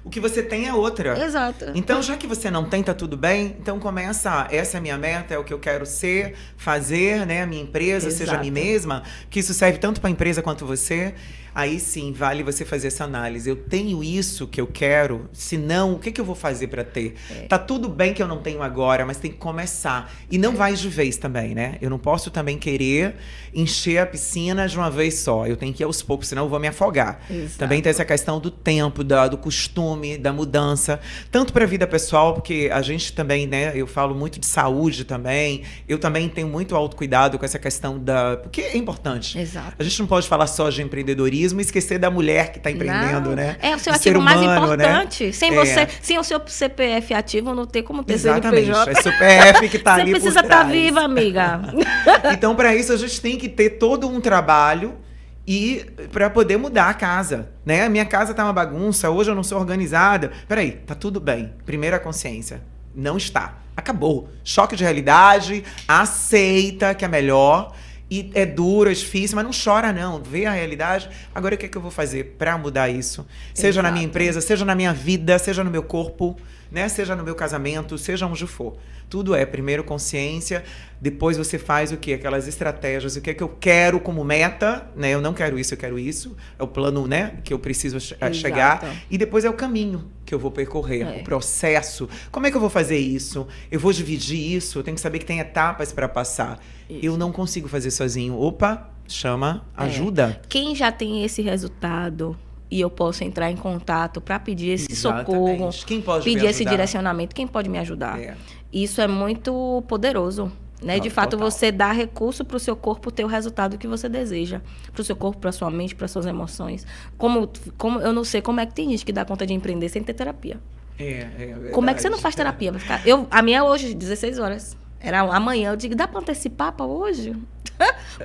o que você tem é outra. Exato. Então, já que você não tem, tá tudo bem. Então, começa. Essa é a minha meta, é o que eu quero ser, fazer, né? A minha empresa, Exato. seja a mim mesma. Que isso serve tanto para a empresa quanto você. Aí sim, vale você fazer essa análise. Eu tenho isso que eu quero, se não, o que eu vou fazer para ter? Tá tudo bem que eu não tenho agora, mas tem que começar. E não vai de vez também, né? Eu não posso também querer encher a piscina de uma vez só. Eu tenho que ir aos poucos, senão eu vou me afogar. Exato. Também tem essa questão do tempo, do costume, da mudança. Tanto para a vida pessoal, porque a gente também, né? Eu falo muito de saúde também. Eu também tenho muito autocuidado com essa questão porque é importante. Exato. A gente não pode falar só de empreendedorismo e esquecer da mulher que está empreendendo, né? É o seu do ativo humano, mais importante. Né? Sem o seu CPF ativo, não tem como ter Exatamente. CNPJ. É CPF que está ali por trás. Você precisa estar viva, amiga. Então, para isso, a gente tem que ter todo um trabalho e para poder mudar a casa, né? A minha casa tá uma bagunça, hoje eu não sou organizada. Peraí, tá tudo bem. Primeira consciência. Não está. Acabou. Choque de realidade, aceita que é melhor. E é duro, é difícil, mas não chora não, vê a realidade. Agora o que é que eu vou fazer para mudar isso? Seja na minha empresa, seja na minha vida, seja no meu corpo, né? Seja no meu casamento, seja onde for. Tudo é primeiro consciência, depois você faz o quê? Aquelas estratégias, o que é que eu quero como meta, né? Eu não quero isso, eu quero isso. É o plano, né? Que eu preciso chegar. E depois é o caminho que eu vou percorrer, o processo. Como é que eu vou fazer isso? Eu vou dividir isso? Eu tenho que saber que tem etapas para passar. Isso. Eu não consigo fazer sozinho. Opa, chama ajuda. Quem já tem esse resultado e eu posso entrar em contato para pedir esse socorro, quem pode pedir esse direcionamento, quem pode me ajudar? Isso é muito poderoso. Né? De fato, você dá recurso para o seu corpo ter o resultado que você deseja. Para o seu corpo, para a sua mente, para as suas emoções. Como eu não sei como é que tem gente que dá conta de empreender sem ter terapia. Como é que você não faz terapia? Vai ficar... A minha é hoje, 16 horas. Era amanhã. Eu digo, dá para antecipar para hoje?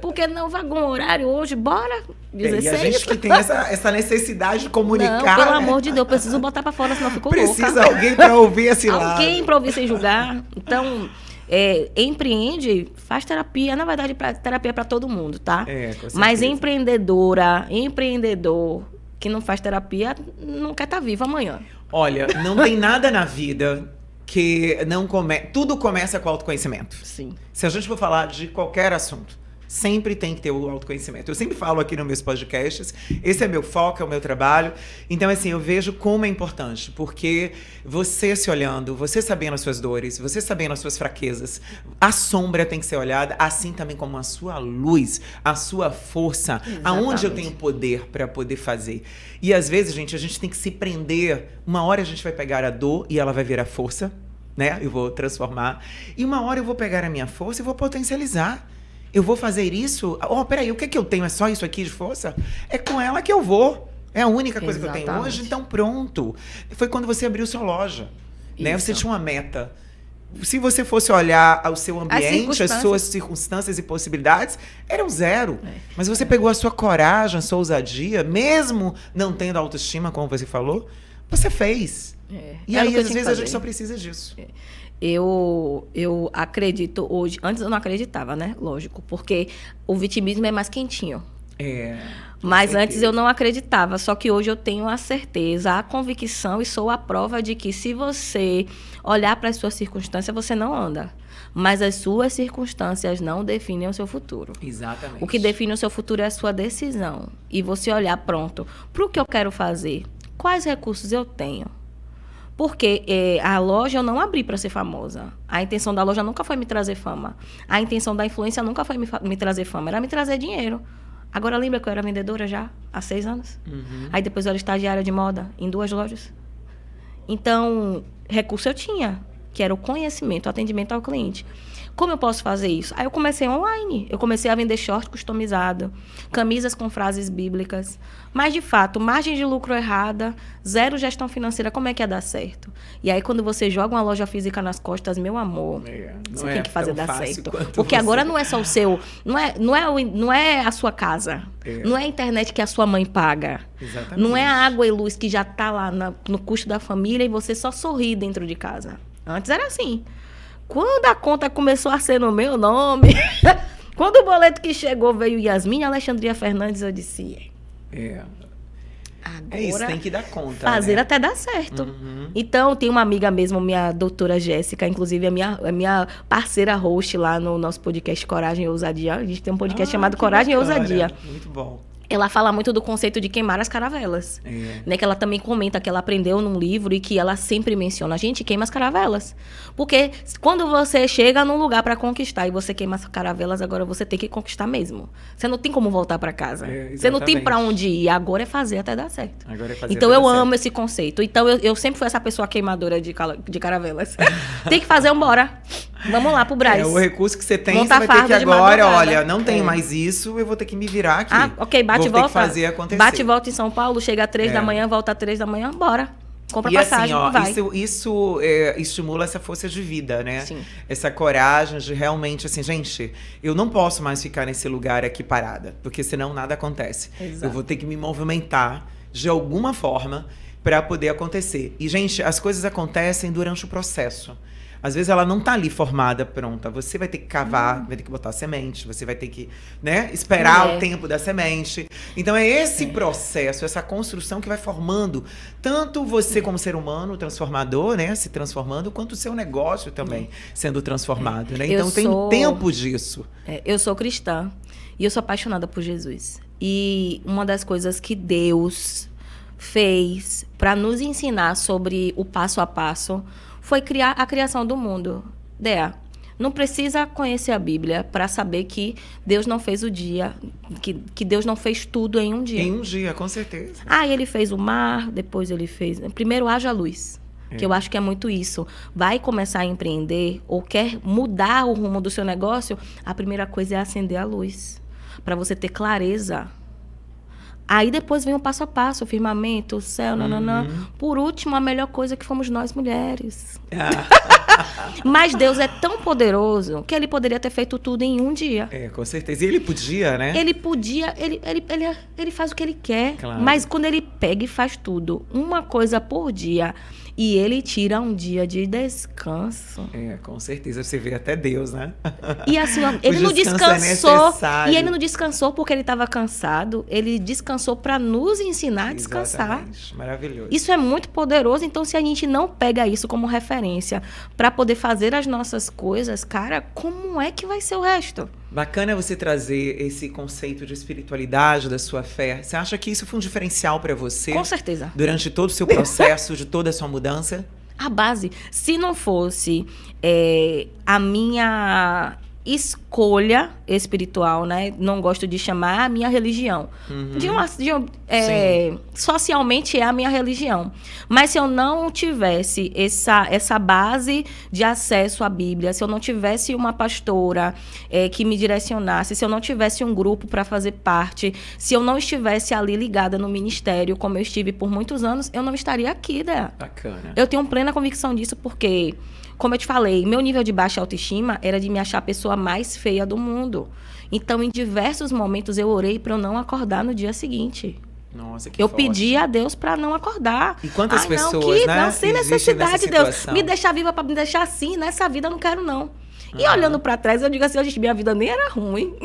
Porque não vagou um horário hoje? Bora? 16. E a gente que tem essa necessidade de comunicar. Não, pelo amor de Deus, eu preciso botar para fora, senão eu fico louca. Precisa alguém para ouvir esse lado. Alguém para ouvir sem julgar. Então... empreende, faz terapia. Na verdade, terapia é para todo mundo, tá? Mas empreendedor que não faz terapia não quer estar vivo amanhã. Olha, não tem nada na vida que não tudo começa com autoconhecimento. Sim. Se a gente for falar de qualquer assunto, sempre tem que ter o autoconhecimento. Eu sempre falo aqui nos meus podcasts, esse é meu foco, é o meu trabalho. Então, assim, eu vejo como é importante, porque você se olhando, você sabendo as suas dores, você sabendo as suas fraquezas, a sombra tem que ser olhada, assim também como a sua luz, a sua força, aonde eu tenho poder para poder fazer. E às vezes, gente, a gente tem que se prender. Uma hora a gente vai pegar a dor e ela vai virar força, né? Eu vou transformar. E uma hora eu vou pegar a minha força e vou potencializar. Eu vou fazer isso? Peraí, o que é que eu tenho? É só isso aqui de força? É com ela que eu vou. É a única coisa que eu tenho hoje, então pronto. Foi quando você abriu sua loja, né? Você tinha uma meta. Se você fosse olhar ao seu ambiente, as suas circunstâncias e possibilidades, eram zero. Mas você pegou a sua coragem, a sua ousadia, mesmo não tendo autoestima, como você falou, você fez. E aí, às vezes, a gente só precisa disso. Eu acredito hoje... Antes eu não acreditava, né? Lógico. Porque o vitimismo é mais quentinho. Mas antes eu não acreditava. Só que hoje eu tenho a certeza, a convicção e sou a prova de que se você olhar para as suas circunstâncias, você não anda. Mas as suas circunstâncias não definem o seu futuro. Exatamente. O que define o seu futuro é a sua decisão. E você olhar, pronto, para o que eu quero fazer? Quais recursos eu tenho? Porque a loja eu não abri para ser famosa. A intenção da loja nunca foi me trazer fama. A intenção da influência nunca foi me trazer fama. Era me trazer dinheiro. Agora, lembra que eu era vendedora já há 6 anos? Aí depois eu era estagiária de moda em 2 lojas. Então, recurso eu tinha, que era o conhecimento, o atendimento ao cliente. Como eu posso fazer isso? Aí eu comecei online. Eu comecei a vender short customizado, camisas com frases bíblicas. Mas, de fato, margem de lucro errada, zero gestão financeira, como é que ia dar certo? E aí, quando você joga uma loja física nas costas, meu amor, você tem que fazer dar certo. Porque agora não é só o seu... Não é a sua casa. Não é a internet que a sua mãe paga. Exatamente. Não é a água e luz que já está lá no custo da família e você só sorri dentro de casa. Antes era assim. Quando a conta começou a ser no meu nome, quando o boleto que chegou veio Yasmin Alexandria Fernandes, eu disse... É isso, tem que dar conta. Fazer né? até dar certo. Então, tem uma amiga mesmo, minha doutora Jéssica, inclusive a minha parceira host lá no nosso podcast Coragem e Ousadia. A gente tem um podcast chamado Coragem bacana. e Ousadia. Muito bom. Ela fala muito do conceito de queimar as caravelas. Né? Que ela também comenta que ela aprendeu num livro e que ela sempre menciona. A gente queima as caravelas. Porque quando você chega num lugar para conquistar e você queima as caravelas, agora você tem que conquistar mesmo. Você não tem como voltar para casa. Você não tem para onde ir. Agora é fazer até dar certo. Então eu amo esse conceito. Então eu sempre fui essa pessoa queimadora de caravelas. Tem que fazer, vambora. Vamos lá pro Braz. O recurso que você tem, Montar você vai ter que agora, madrugada. olha, não tenho mais isso, eu vou ter que me virar aqui. Ok, bate e volta. Vou ter que fazer acontecer. Bate e volta em São Paulo, chega às 3 da manhã, volta às 3 da manhã, bora. Compra e passagem, assim, ó, vai. isso estimula essa força de vida, né? Sim. Essa coragem de realmente, assim, gente, eu não posso mais ficar nesse lugar aqui parada, porque senão nada acontece. Exato. Eu vou ter que me movimentar de alguma forma para poder acontecer. E, gente, as coisas acontecem durante o processo. Às vezes ela não tá ali formada, pronta. Você vai ter que cavar, vai ter que botar a semente, você vai ter que, né, esperar o tempo da semente. Então é esse processo, essa construção que vai formando tanto você como ser humano transformador, né, se transformando, quanto o seu negócio também sendo transformado, né? Então tem tempo disso. Eu sou cristã e eu sou apaixonada por Jesus. E uma das coisas que Deus fez para nos ensinar sobre o passo a passo foi criar a criação do mundo. Dea, não precisa conhecer a Bíblia para saber que Deus não fez o dia, que Deus não fez tudo em um dia. Em um dia, com certeza. Ele fez o mar, depois ele fez... Primeiro, haja luz. Que eu acho que é muito isso. Vai começar a empreender ou quer mudar o rumo do seu negócio, a primeira coisa é acender a luz. Para você ter clareza. Aí depois vem o passo a passo, o firmamento, o céu, nananã. Por último, a melhor coisa que fomos nós mulheres. Mas Deus é tão poderoso que ele poderia ter feito tudo em um dia. Com certeza. E ele podia, né? Ele podia, ele faz o que ele quer. Claro. Mas quando ele pega e faz tudo, uma coisa por dia, e ele tira um dia de descanso. Com certeza. Você vê até Deus, né? E assim, ele não descansou. E ele não descansou porque ele estava cansado. Ele descansou para nos ensinar a descansar. Exatamente. Maravilhoso. Isso é muito poderoso. Então, se a gente não pega isso como referência para poder fazer as nossas coisas, cara, como é que vai ser o resto? Bacana você trazer esse conceito de espiritualidade, da sua fé. Você acha que isso foi um diferencial para você? Com certeza. Durante todo o seu processo, de toda a sua mudança? A base. Se não fosse a minha escolha espiritual, né? Não gosto de chamar a minha religião. Socialmente é a minha religião. Mas se eu não tivesse essa base de acesso à Bíblia, se eu não tivesse uma pastora que me direcionasse, se eu não tivesse um grupo para fazer parte, se eu não estivesse ali ligada no ministério, como eu estive por muitos anos, eu não estaria aqui, né? Bacana. Eu tenho plena convicção disso porque... Como eu te falei, meu nível de baixa autoestima era de me achar a pessoa mais feia do mundo. Então, em diversos momentos, eu orei para eu não acordar no dia seguinte. Nossa, que eu forte. pedi a Deus para não acordar. E quantas pessoas, né? Não, sem necessidade, Deus. Me deixar viva para me deixar assim, nessa vida eu não quero, não. E olhando pra trás, eu digo assim, gente, minha vida nem era ruim.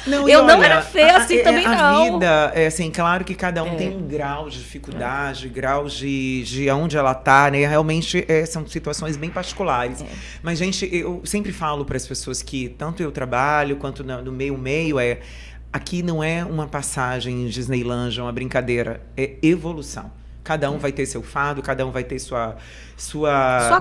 Não não era feia assim também, não. A vida, assim, claro que cada um tem um grau de dificuldade, grau de onde ela tá, né? Realmente são situações bem particulares. Mas, gente, eu sempre falo para as pessoas que tanto eu trabalho quanto no meio, aqui não é uma passagem em Disneylandia, uma brincadeira, é evolução. Cada um vai ter seu fardo, cada um vai ter sua como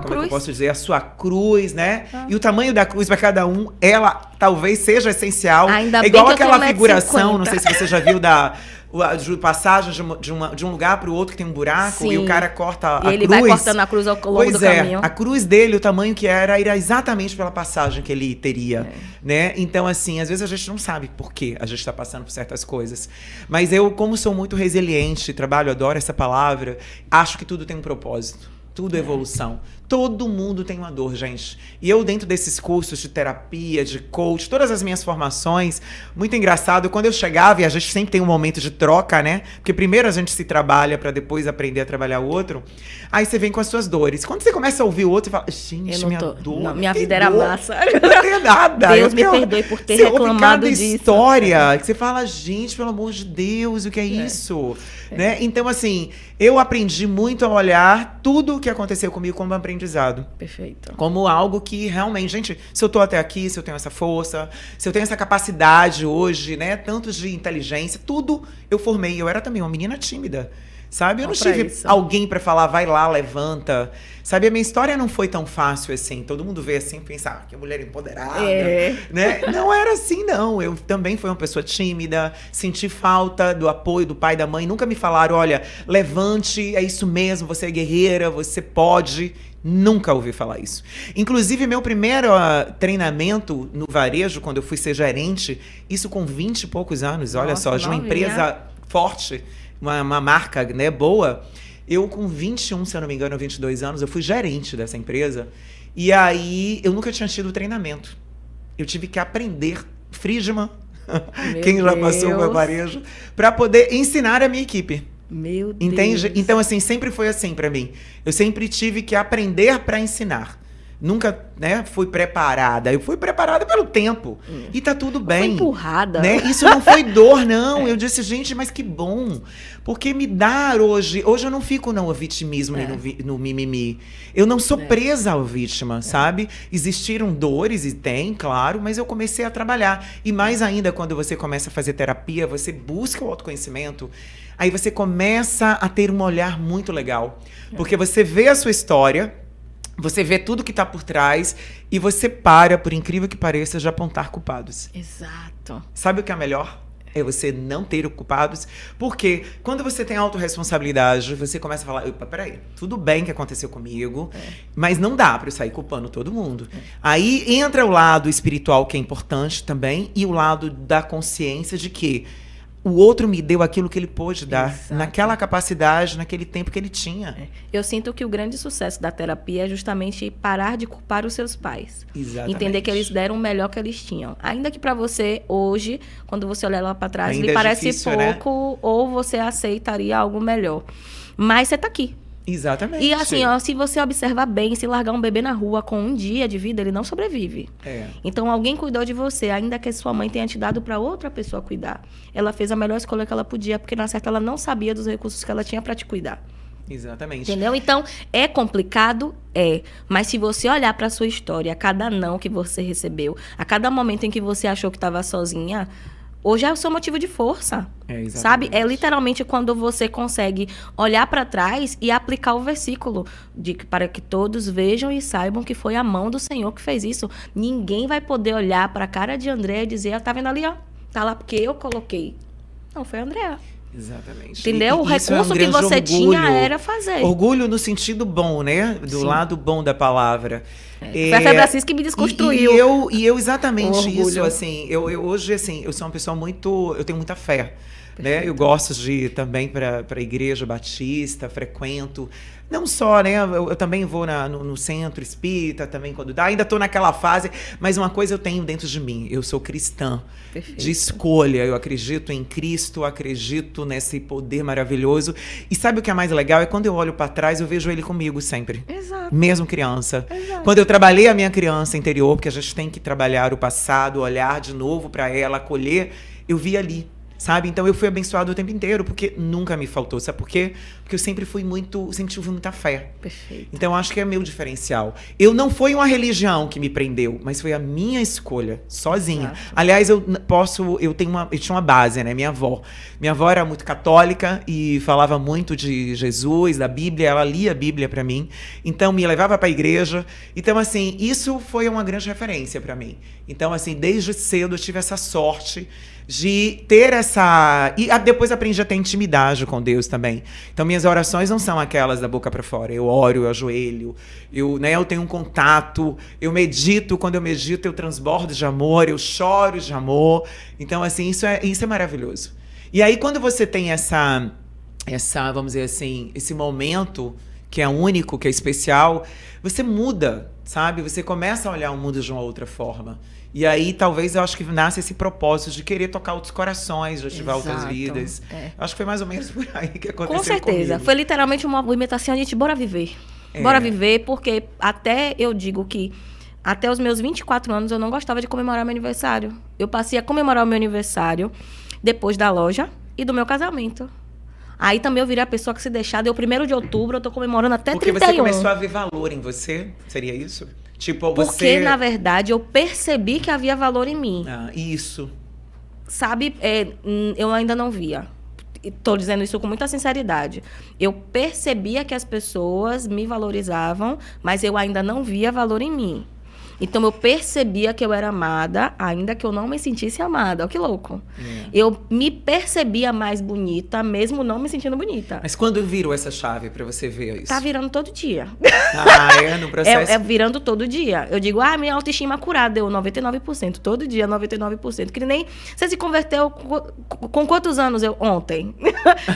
cruz. É que eu posso dizer? A sua cruz, né? E o tamanho da cruz para cada um, ela talvez seja essencial. Ainda é igual bem que aquela eu tenho figuração, 1,50 m. não sei se você já viu de passagem de um lugar para o outro que tem um buraco. Sim. E o cara corta a cruz. E ele vai cortando a cruz ao longo do caminho. A cruz dele, o tamanho que era exatamente pela passagem que ele teria, né? Então, assim, às vezes a gente não sabe por que a gente está passando por certas coisas. Mas eu, como sou muito resiliente, adoro essa palavra, acho que tudo tem um propósito. Tudo é evolução. Todo mundo tem uma dor, gente. E eu, dentro desses cursos de terapia, de coach, todas as minhas formações, muito engraçado, quando eu chegava, e a gente sempre tem um momento de troca, né? Porque primeiro a gente se trabalha para depois aprender a trabalhar o outro. Aí você vem com as suas dores. Quando você começa a ouvir o outro, você fala, gente, minha dor. Não, minha vida era massa. Não tem nada. Deus me perdoe por ter reclamado disso. História, que você fala, gente, pelo amor de Deus, o que é isso? Né? Então, assim, eu aprendi muito a olhar tudo o que aconteceu comigo como aprendizado. Perfeito. Como algo que realmente, gente, se eu tô até aqui, se eu tenho essa força, se eu tenho essa capacidade hoje, né, tanto de inteligência, tudo eu formei. Eu era também uma menina tímida, sabe? Eu não tive alguém pra falar, vai lá, levanta. Sabe, a minha história não foi tão fácil assim. Todo mundo vê assim e pensa, que mulher empoderada, né? Não era assim, não. Eu também fui uma pessoa tímida, senti falta do apoio do pai e da mãe. Nunca me falaram, olha, levante, é isso mesmo, você é guerreira, você pode. Nunca ouvi falar isso. Inclusive, meu primeiro treinamento no varejo, quando eu fui ser gerente, isso com 20 e poucos anos, olha só, de uma empresa forte, uma marca, né, boa. Eu, com 21, se eu não me engano, 22 anos, eu fui gerente dessa empresa. E aí, eu nunca tinha tido treinamento. Eu tive que aprender Friedman, quem já passou o meu varejo, para poder ensinar a minha equipe. Meu Deus. Entende? Então, assim, sempre foi assim para mim. Eu sempre tive que aprender para ensinar. Nunca, né, fui preparada. Eu fui preparada pelo tempo. E tá tudo bem. Foi empurrada. Né? Isso não foi dor, não. Eu disse, gente, mas que bom. Porque me dar hoje... Hoje eu não fico no vitimismo nem no mimimi. Eu não sou presa ao vítima, sabe? Existiram dores, e tem, claro, mas eu comecei a trabalhar. E mais ainda, quando você começa a fazer terapia, você busca o autoconhecimento, aí você começa a ter um olhar muito legal. Porque você vê a sua história... Você vê tudo que está por trás e você para, por incrível que pareça, de apontar culpados. Exato. Sabe o que é melhor? É você não ter culpados. Porque quando você tem autorresponsabilidade, você começa a falar, opa, peraí, tudo bem que aconteceu comigo, mas não dá para eu sair culpando todo mundo. Aí entra o lado espiritual, que é importante também, e o lado da consciência de que o outro me deu aquilo que ele pôde dar, naquela capacidade, naquele tempo que ele tinha. Eu sinto que o grande sucesso da terapia é justamente parar de culpar os seus pais. Exatamente. Entender que eles deram o melhor que eles tinham. Ainda que para você, hoje, quando você olhar lá para trás, ainda lhe parece difícil, pouco, né? Ou você aceitaria algo melhor. Mas você tá aqui. Exatamente. E assim, ó, se você observar bem, se largar um bebê na rua com um dia de vida, ele não sobrevive. Então, alguém cuidou de você, ainda que sua mãe tenha te dado para outra pessoa cuidar. Ela fez a melhor escolha que ela podia, porque na certa ela não sabia dos recursos que ela tinha para te cuidar. Exatamente. Entendeu? Então, é complicado? É. Mas se você olhar para sua história, a cada não que você recebeu, a cada momento em que você achou que estava sozinha, hoje é o seu motivo de força, sabe? É literalmente quando você consegue olhar para trás e aplicar o versículo para que todos vejam e saibam que foi a mão do Senhor que fez isso. Ninguém vai poder olhar para a cara de André e dizer, tá vendo ali, ó? Tá lá porque eu coloquei. Não, foi a Andréa. Exatamente. Entendeu? O recurso que você tinha era fazer. Orgulho no sentido bom, né? Do lado bom da palavra. Foi a Febre Assis que me desconstruiu. E eu exatamente isso, assim. Eu hoje, assim, eu sou uma pessoa muito... Eu tenho muita fé. Né? Eu gosto de ir também para a igreja batista, frequento. Não só, né? Eu também vou no centro espírita, também quando dá. Ainda estou naquela fase, mas uma coisa eu tenho dentro de mim. Eu sou cristã. Perfeito. De escolha. Eu acredito em Cristo, acredito nesse poder maravilhoso. E sabe o que é mais legal? É quando eu olho para trás, eu vejo ele comigo sempre. Exato. Mesmo criança. Exato. Quando eu trabalhei a minha criança interior, porque a gente tem que trabalhar o passado, olhar de novo para ela, acolher, eu vi ali. Sabe? Então eu fui abençoado o tempo inteiro, porque nunca me faltou. Sabe por quê? Porque eu sempre tive muita fé. Perfeito. Então acho que é meu diferencial. Eu não foi uma religião que me prendeu, mas foi a minha escolha, sozinha. Exato. Aliás, eu tinha uma base, né? Minha avó era muito católica e falava muito de Jesus, da Bíblia, ela lia a Bíblia para mim. Então me levava para a igreja. Então assim, isso foi uma grande referência para mim. Então assim, desde cedo eu tive essa sorte de ter essa... E depois aprendi a ter intimidade com Deus também. Então, minhas orações não são aquelas da boca para fora. Eu oro, eu ajoelho, eu tenho um contato, eu medito. Quando eu medito, eu transbordo de amor, eu choro de amor. Então, assim, isso é maravilhoso. E aí, quando você tem essa, vamos dizer assim, esse momento que é único, que é especial, você muda, sabe? Você começa a olhar o mundo de uma outra forma. E aí, talvez, eu acho que nasce esse propósito de querer tocar outros corações, de ativar outras vidas. Acho que foi mais ou menos por aí que aconteceu. Com certeza. Comigo. Foi literalmente uma movimento assim, a gente, bora viver. Bora viver, porque até eu digo que até os meus 24 anos eu não gostava de comemorar meu aniversário. Eu passei a comemorar o meu aniversário depois da loja e do meu casamento. Aí também eu virei a pessoa que se deixar, deu 1º de outubro, eu tô comemorando até 31. Porque você começou a ver valor em você? Seria isso? Tipo, você... Porque, na verdade, eu percebi que havia valor em mim. Isso. Sabe, eu ainda não via. Estou dizendo isso com muita sinceridade. Eu percebia que as pessoas me valorizavam, mas eu ainda não via valor em mim. Então, eu percebia que eu era amada, ainda que eu não me sentisse amada. Olha que louco. Eu me percebia mais bonita, mesmo não me sentindo bonita. Mas quando virou essa chave pra você ver isso? Tá virando todo dia. No processo? É virando todo dia. Eu digo, minha autoestima curada deu 99%. Todo dia, 99%. Que nem... Você se converteu com quantos anos ontem?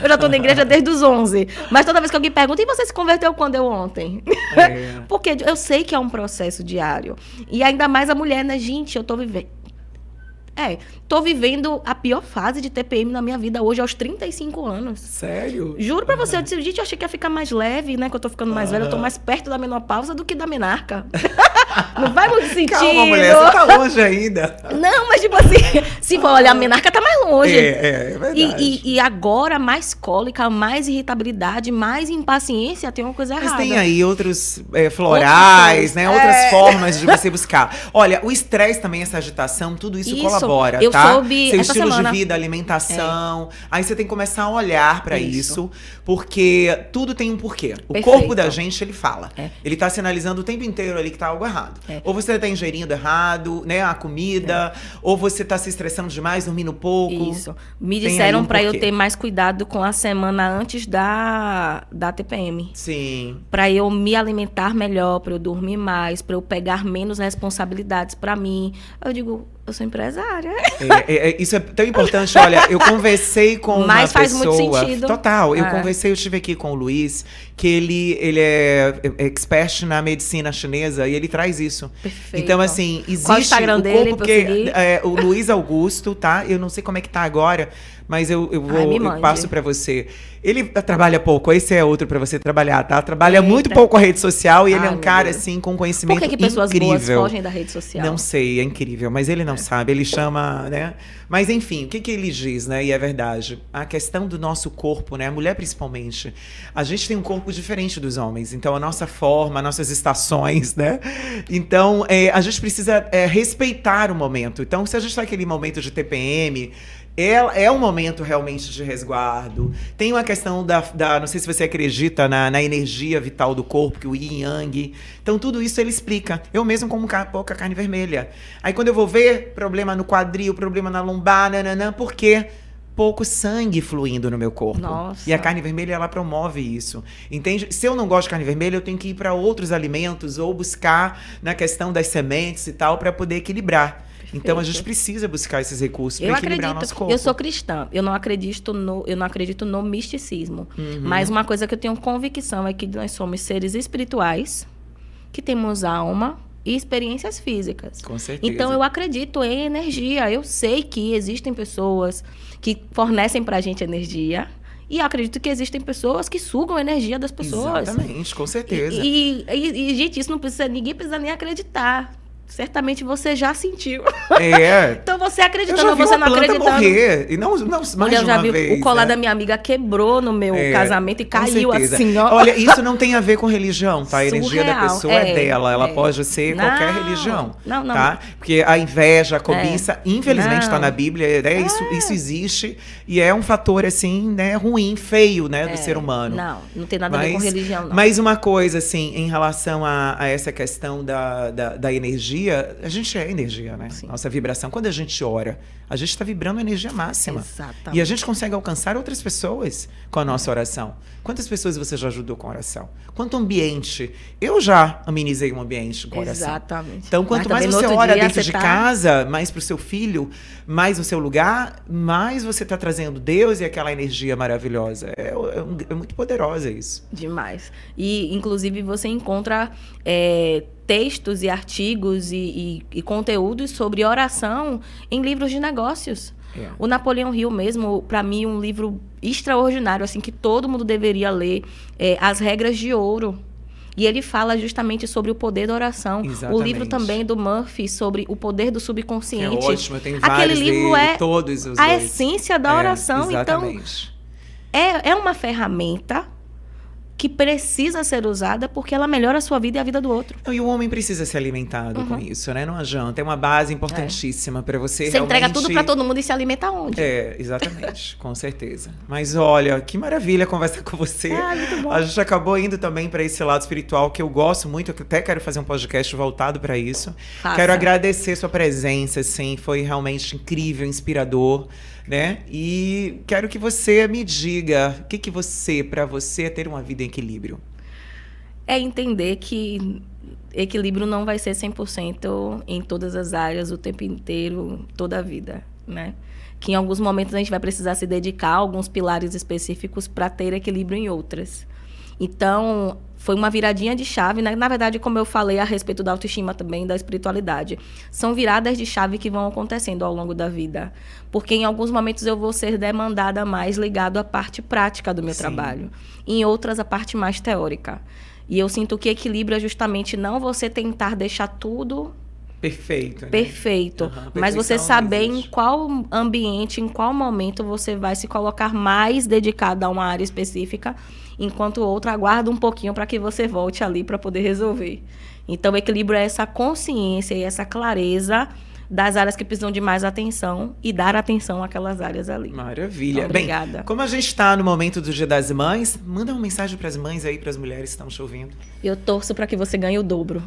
Eu já tô na igreja desde os 11. Mas toda vez que alguém pergunta, e você se converteu quando ontem? Porque eu sei que é um processo diário. E ainda mais a mulher, né? Gente, eu tô vivendo... tô vivendo a pior fase de TPM na minha vida hoje, aos 35 anos. Sério? Juro pra você, eu disse, gente, eu achei que ia ficar mais leve, né? Que eu tô ficando mais velha, eu tô mais perto da menopausa do que da menarca. Não faz muito sentido. Calma, mulher, você tá longe ainda. Não, mas tipo assim, se for olhar, a menarca tá mais longe. É verdade. E agora, mais cólica, mais irritabilidade, mais impaciência, tem uma coisa errada. Mas tem aí outros florais, né? Outras formas de você buscar. Olha, o estresse também, essa agitação, tudo isso colabora, eu tá? soube Seu essa estilo semana. de vida, alimentação. Aí você tem que começar a olhar pra isso, porque tudo tem um porquê. O Perfeito. corpo da gente, ele fala. Ele tá sinalizando o tempo inteiro ali que tá algo errado. Ou você tá ingerindo errado, né, a comida, ou você tá se estressando demais, dormindo pouco. Isso. Me Tem disseram aí um pra eu porquê. ter mais cuidado com a semana antes da TPM. Sim. Pra eu me alimentar melhor, pra eu dormir mais, pra eu pegar menos responsabilidades pra mim. Eu digo, eu sou empresária. Isso é tão importante. Olha, eu conversei com uma Mas faz pessoa... muito sentido. Total. Eu estive aqui com o Luiz, que ele é expert na medicina chinesa e ele traz isso. Perfeito. Então, assim, existe Qual o Instagram dele pra eu seguir? o Luiz Augusto, tá? Eu não sei como é que tá agora, mas eu passo pra você. Ele trabalha pouco, esse é outro pra você trabalhar, tá? Trabalha muito pouco a rede social e ele é um cara, assim, com conhecimento incrível. Por que pessoas boas fogem da rede social? Não sei, é incrível, mas ele não sabe, ele chama, né? Mas enfim, o que ele diz, né? E é verdade. A questão do nosso corpo, né? A mulher principalmente, a gente tem um corpo diferente dos homens, então a nossa forma, nossas estações, né? Então, a gente precisa respeitar o momento. Então, se a gente tá naquele momento de TPM, é um momento realmente de resguardo. Tem uma questão não sei se você acredita na energia vital do corpo, que o yin yang. Então, tudo isso ele explica. Eu mesmo como pouca carne vermelha. Aí, quando eu vou ver, problema no quadril, problema na lombar, por quê? Pouco sangue fluindo no meu corpo. Nossa. E a carne vermelha, ela promove isso. Entende? Se eu não gosto de carne vermelha, eu tenho que ir para outros alimentos ou buscar na questão das sementes e tal, para poder equilibrar. Então a gente precisa buscar esses recursos para equilibrar o nosso corpo. Eu sou cristã, eu não acredito no misticismo. Mas uma coisa que eu tenho convicção é que nós somos seres espirituais, que temos alma e experiências físicas. Com certeza. Então eu acredito em energia. Eu sei que existem pessoas que fornecem pra gente energia. E eu acredito que existem pessoas que sugam a energia das pessoas. Exatamente, com certeza. E gente, isso ninguém precisa nem acreditar. Certamente você já sentiu. Então você acreditando ou você não acreditando. Morrer. E não mais eu já vi vez, o colar da minha amiga quebrou no meu casamento e caiu assim, ó. Olha, isso não tem a ver com religião, tá? A energia Surreal. da pessoa é dela. Ela pode ser qualquer religião. Não. Tá? Porque a inveja, a cobiça, infelizmente está na Bíblia, né? Isso existe. E é um fator, assim, né, ruim, feio, né, do ser humano. Não tem nada a ver com religião, não. Mas uma coisa, assim, em relação a essa questão da energia, energia, a gente é energia, né? Sim. Nossa vibração. Quando a gente ora, a gente está vibrando a energia máxima. Exatamente. E a gente consegue alcançar outras pessoas com a nossa oração. Quantas pessoas você já ajudou com a oração? Quanto ambiente? Eu já amenizei um ambiente com a oração. Exatamente. Então, quanto mais você ora dentro de casa, mais pro seu filho, mais no seu lugar, mais você está trazendo Deus e aquela energia maravilhosa. É muito poderosa isso. Demais. E, inclusive, você encontra textos e artigos e conteúdos sobre oração em livros de negócios. O Napoleão Hill mesmo, para mim, um livro extraordinário, assim, que todo mundo deveria ler, As Regras de Ouro. E ele fala justamente sobre o poder da oração. Exatamente. O livro também do Murphy sobre o poder do subconsciente. É ótimo, eu tenho Aquele vários livro dele, é todos os a dois. essência da oração. Exatamente. Então, é uma ferramenta que precisa ser usada porque ela melhora a sua vida e a vida do outro. E o homem precisa ser alimentado com isso, né? Não adianta. É uma base importantíssima para você realmente... entrega tudo para todo mundo e se alimenta onde? Exatamente. Com certeza. Mas olha, que maravilha conversar com você. Muito bom. A gente acabou indo também para esse lado espiritual que eu gosto muito. Eu até quero fazer um podcast voltado para isso. Faça. Quero agradecer sua presença, assim. Foi realmente incrível, inspirador, né? E quero que você me diga o que você, para você, ter uma vida em equilíbrio. É entender que equilíbrio não vai ser 100% em todas as áreas, o tempo inteiro, toda a vida, né? Que em alguns momentos a gente vai precisar se dedicar a alguns pilares específicos para ter equilíbrio em outras. Então, foi uma viradinha de chave, né? Na verdade, como eu falei a respeito da autoestima também, da espiritualidade. São viradas de chave que vão acontecendo ao longo da vida. Porque em alguns momentos eu vou ser demandada mais ligado à parte prática do meu trabalho. Em outras, a parte mais teórica. E eu sinto que equilíbrio é justamente não você tentar deixar tudo... Perfeito, né? Perfeito. Mas você saber em qual ambiente, em qual momento você vai se colocar mais dedicado a uma área específica, enquanto o outro aguarda um pouquinho para que você volte ali para poder resolver. Então, o equilíbrio é essa consciência e essa clareza das áreas que precisam de mais atenção e dar atenção àquelas áreas ali. Maravilha. Então, obrigada. Bem, como a gente está no momento do Dia das Mães, manda uma mensagem para as mães aí, para as mulheres que estão te ouvindo. Eu torço para que você ganhe o dobro.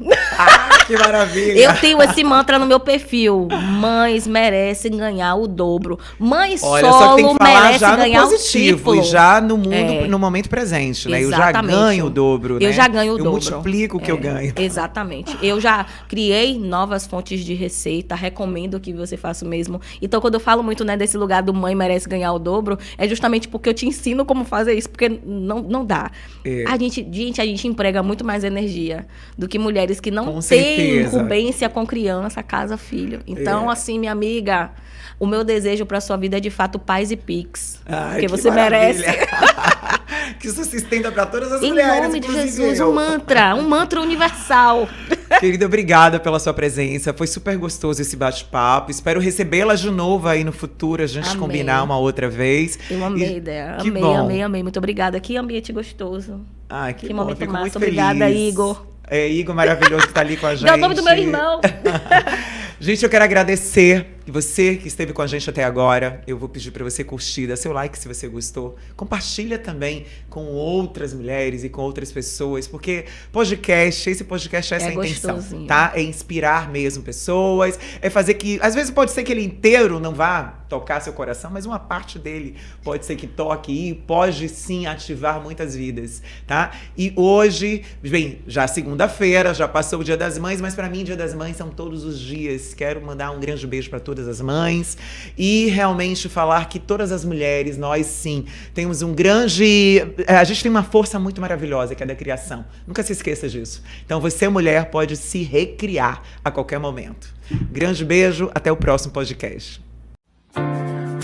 Que maravilha! Eu tenho esse mantra no meu perfil. Mães merecem ganhar o dobro. Mãe solo merece ganhar o triplo. E já no mundo, no momento presente, né? Exatamente. Eu já ganho o dobro, né? Eu já ganho o dobro. Eu multiplico o que eu ganho. Exatamente. Eu já criei novas fontes de receita, recomendo que você faça o mesmo. Então, quando eu falo muito, né, desse lugar do mãe merece ganhar o dobro, é justamente porque eu te ensino como fazer isso, porque não dá. A gente emprega muito mais energia do que mulheres que não têm incumbência com criança, casa, filho. Então, assim, minha amiga, o meu desejo para sua vida é de fato paz e pix. Porque você merece. Que isso se estenda para todas as mulheres. Em nome de Jesus, um mantra universal. Querida, obrigada pela sua presença. Foi super gostoso esse bate-papo. Espero recebê-la de novo aí no futuro, a gente combinar uma outra vez. Eu amei a ideia. Amei. Muito obrigada. Que ambiente gostoso. Que momento fico massa. muito Obrigada, feliz. Igor. Igor maravilhoso que tá ali com a gente. Deu o nome do meu irmão. Gente, eu quero agradecer você que esteve com a gente até agora. Eu vou pedir para você curtir, dá seu like se você gostou. Compartilha também com outras mulheres e com outras pessoas, porque esse podcast é essa a intenção, tá? É inspirar mesmo pessoas, é fazer que... Às vezes pode ser que ele inteiro não vá tocar seu coração, mas uma parte dele pode ser que toque e pode sim ativar muitas vidas, tá? E hoje, bem, já segunda-feira, já passou o Dia das Mães, mas para mim Dia das Mães são todos os dias. Quero mandar um grande beijo para todas as mães e realmente falar que todas as mulheres, nós sim, temos um grande... A gente tem uma força muito maravilhosa, que é da criação. Nunca se esqueça disso. Então você, mulher, pode se recriar a qualquer momento. Grande beijo, até o próximo podcast.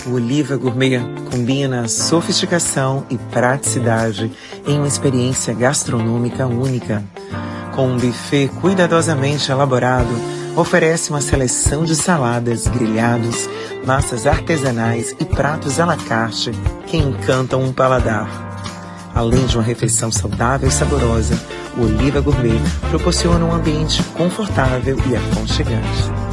O Oliva Gourmet combina sofisticação e praticidade em uma experiência gastronômica única. Com um buffet cuidadosamente elaborado, oferece uma seleção de saladas, grelhados, massas artesanais e pratos à la carte que encantam um paladar. Além de uma refeição saudável e saborosa, o Oliva Gourmet proporciona um ambiente confortável e aconchegante.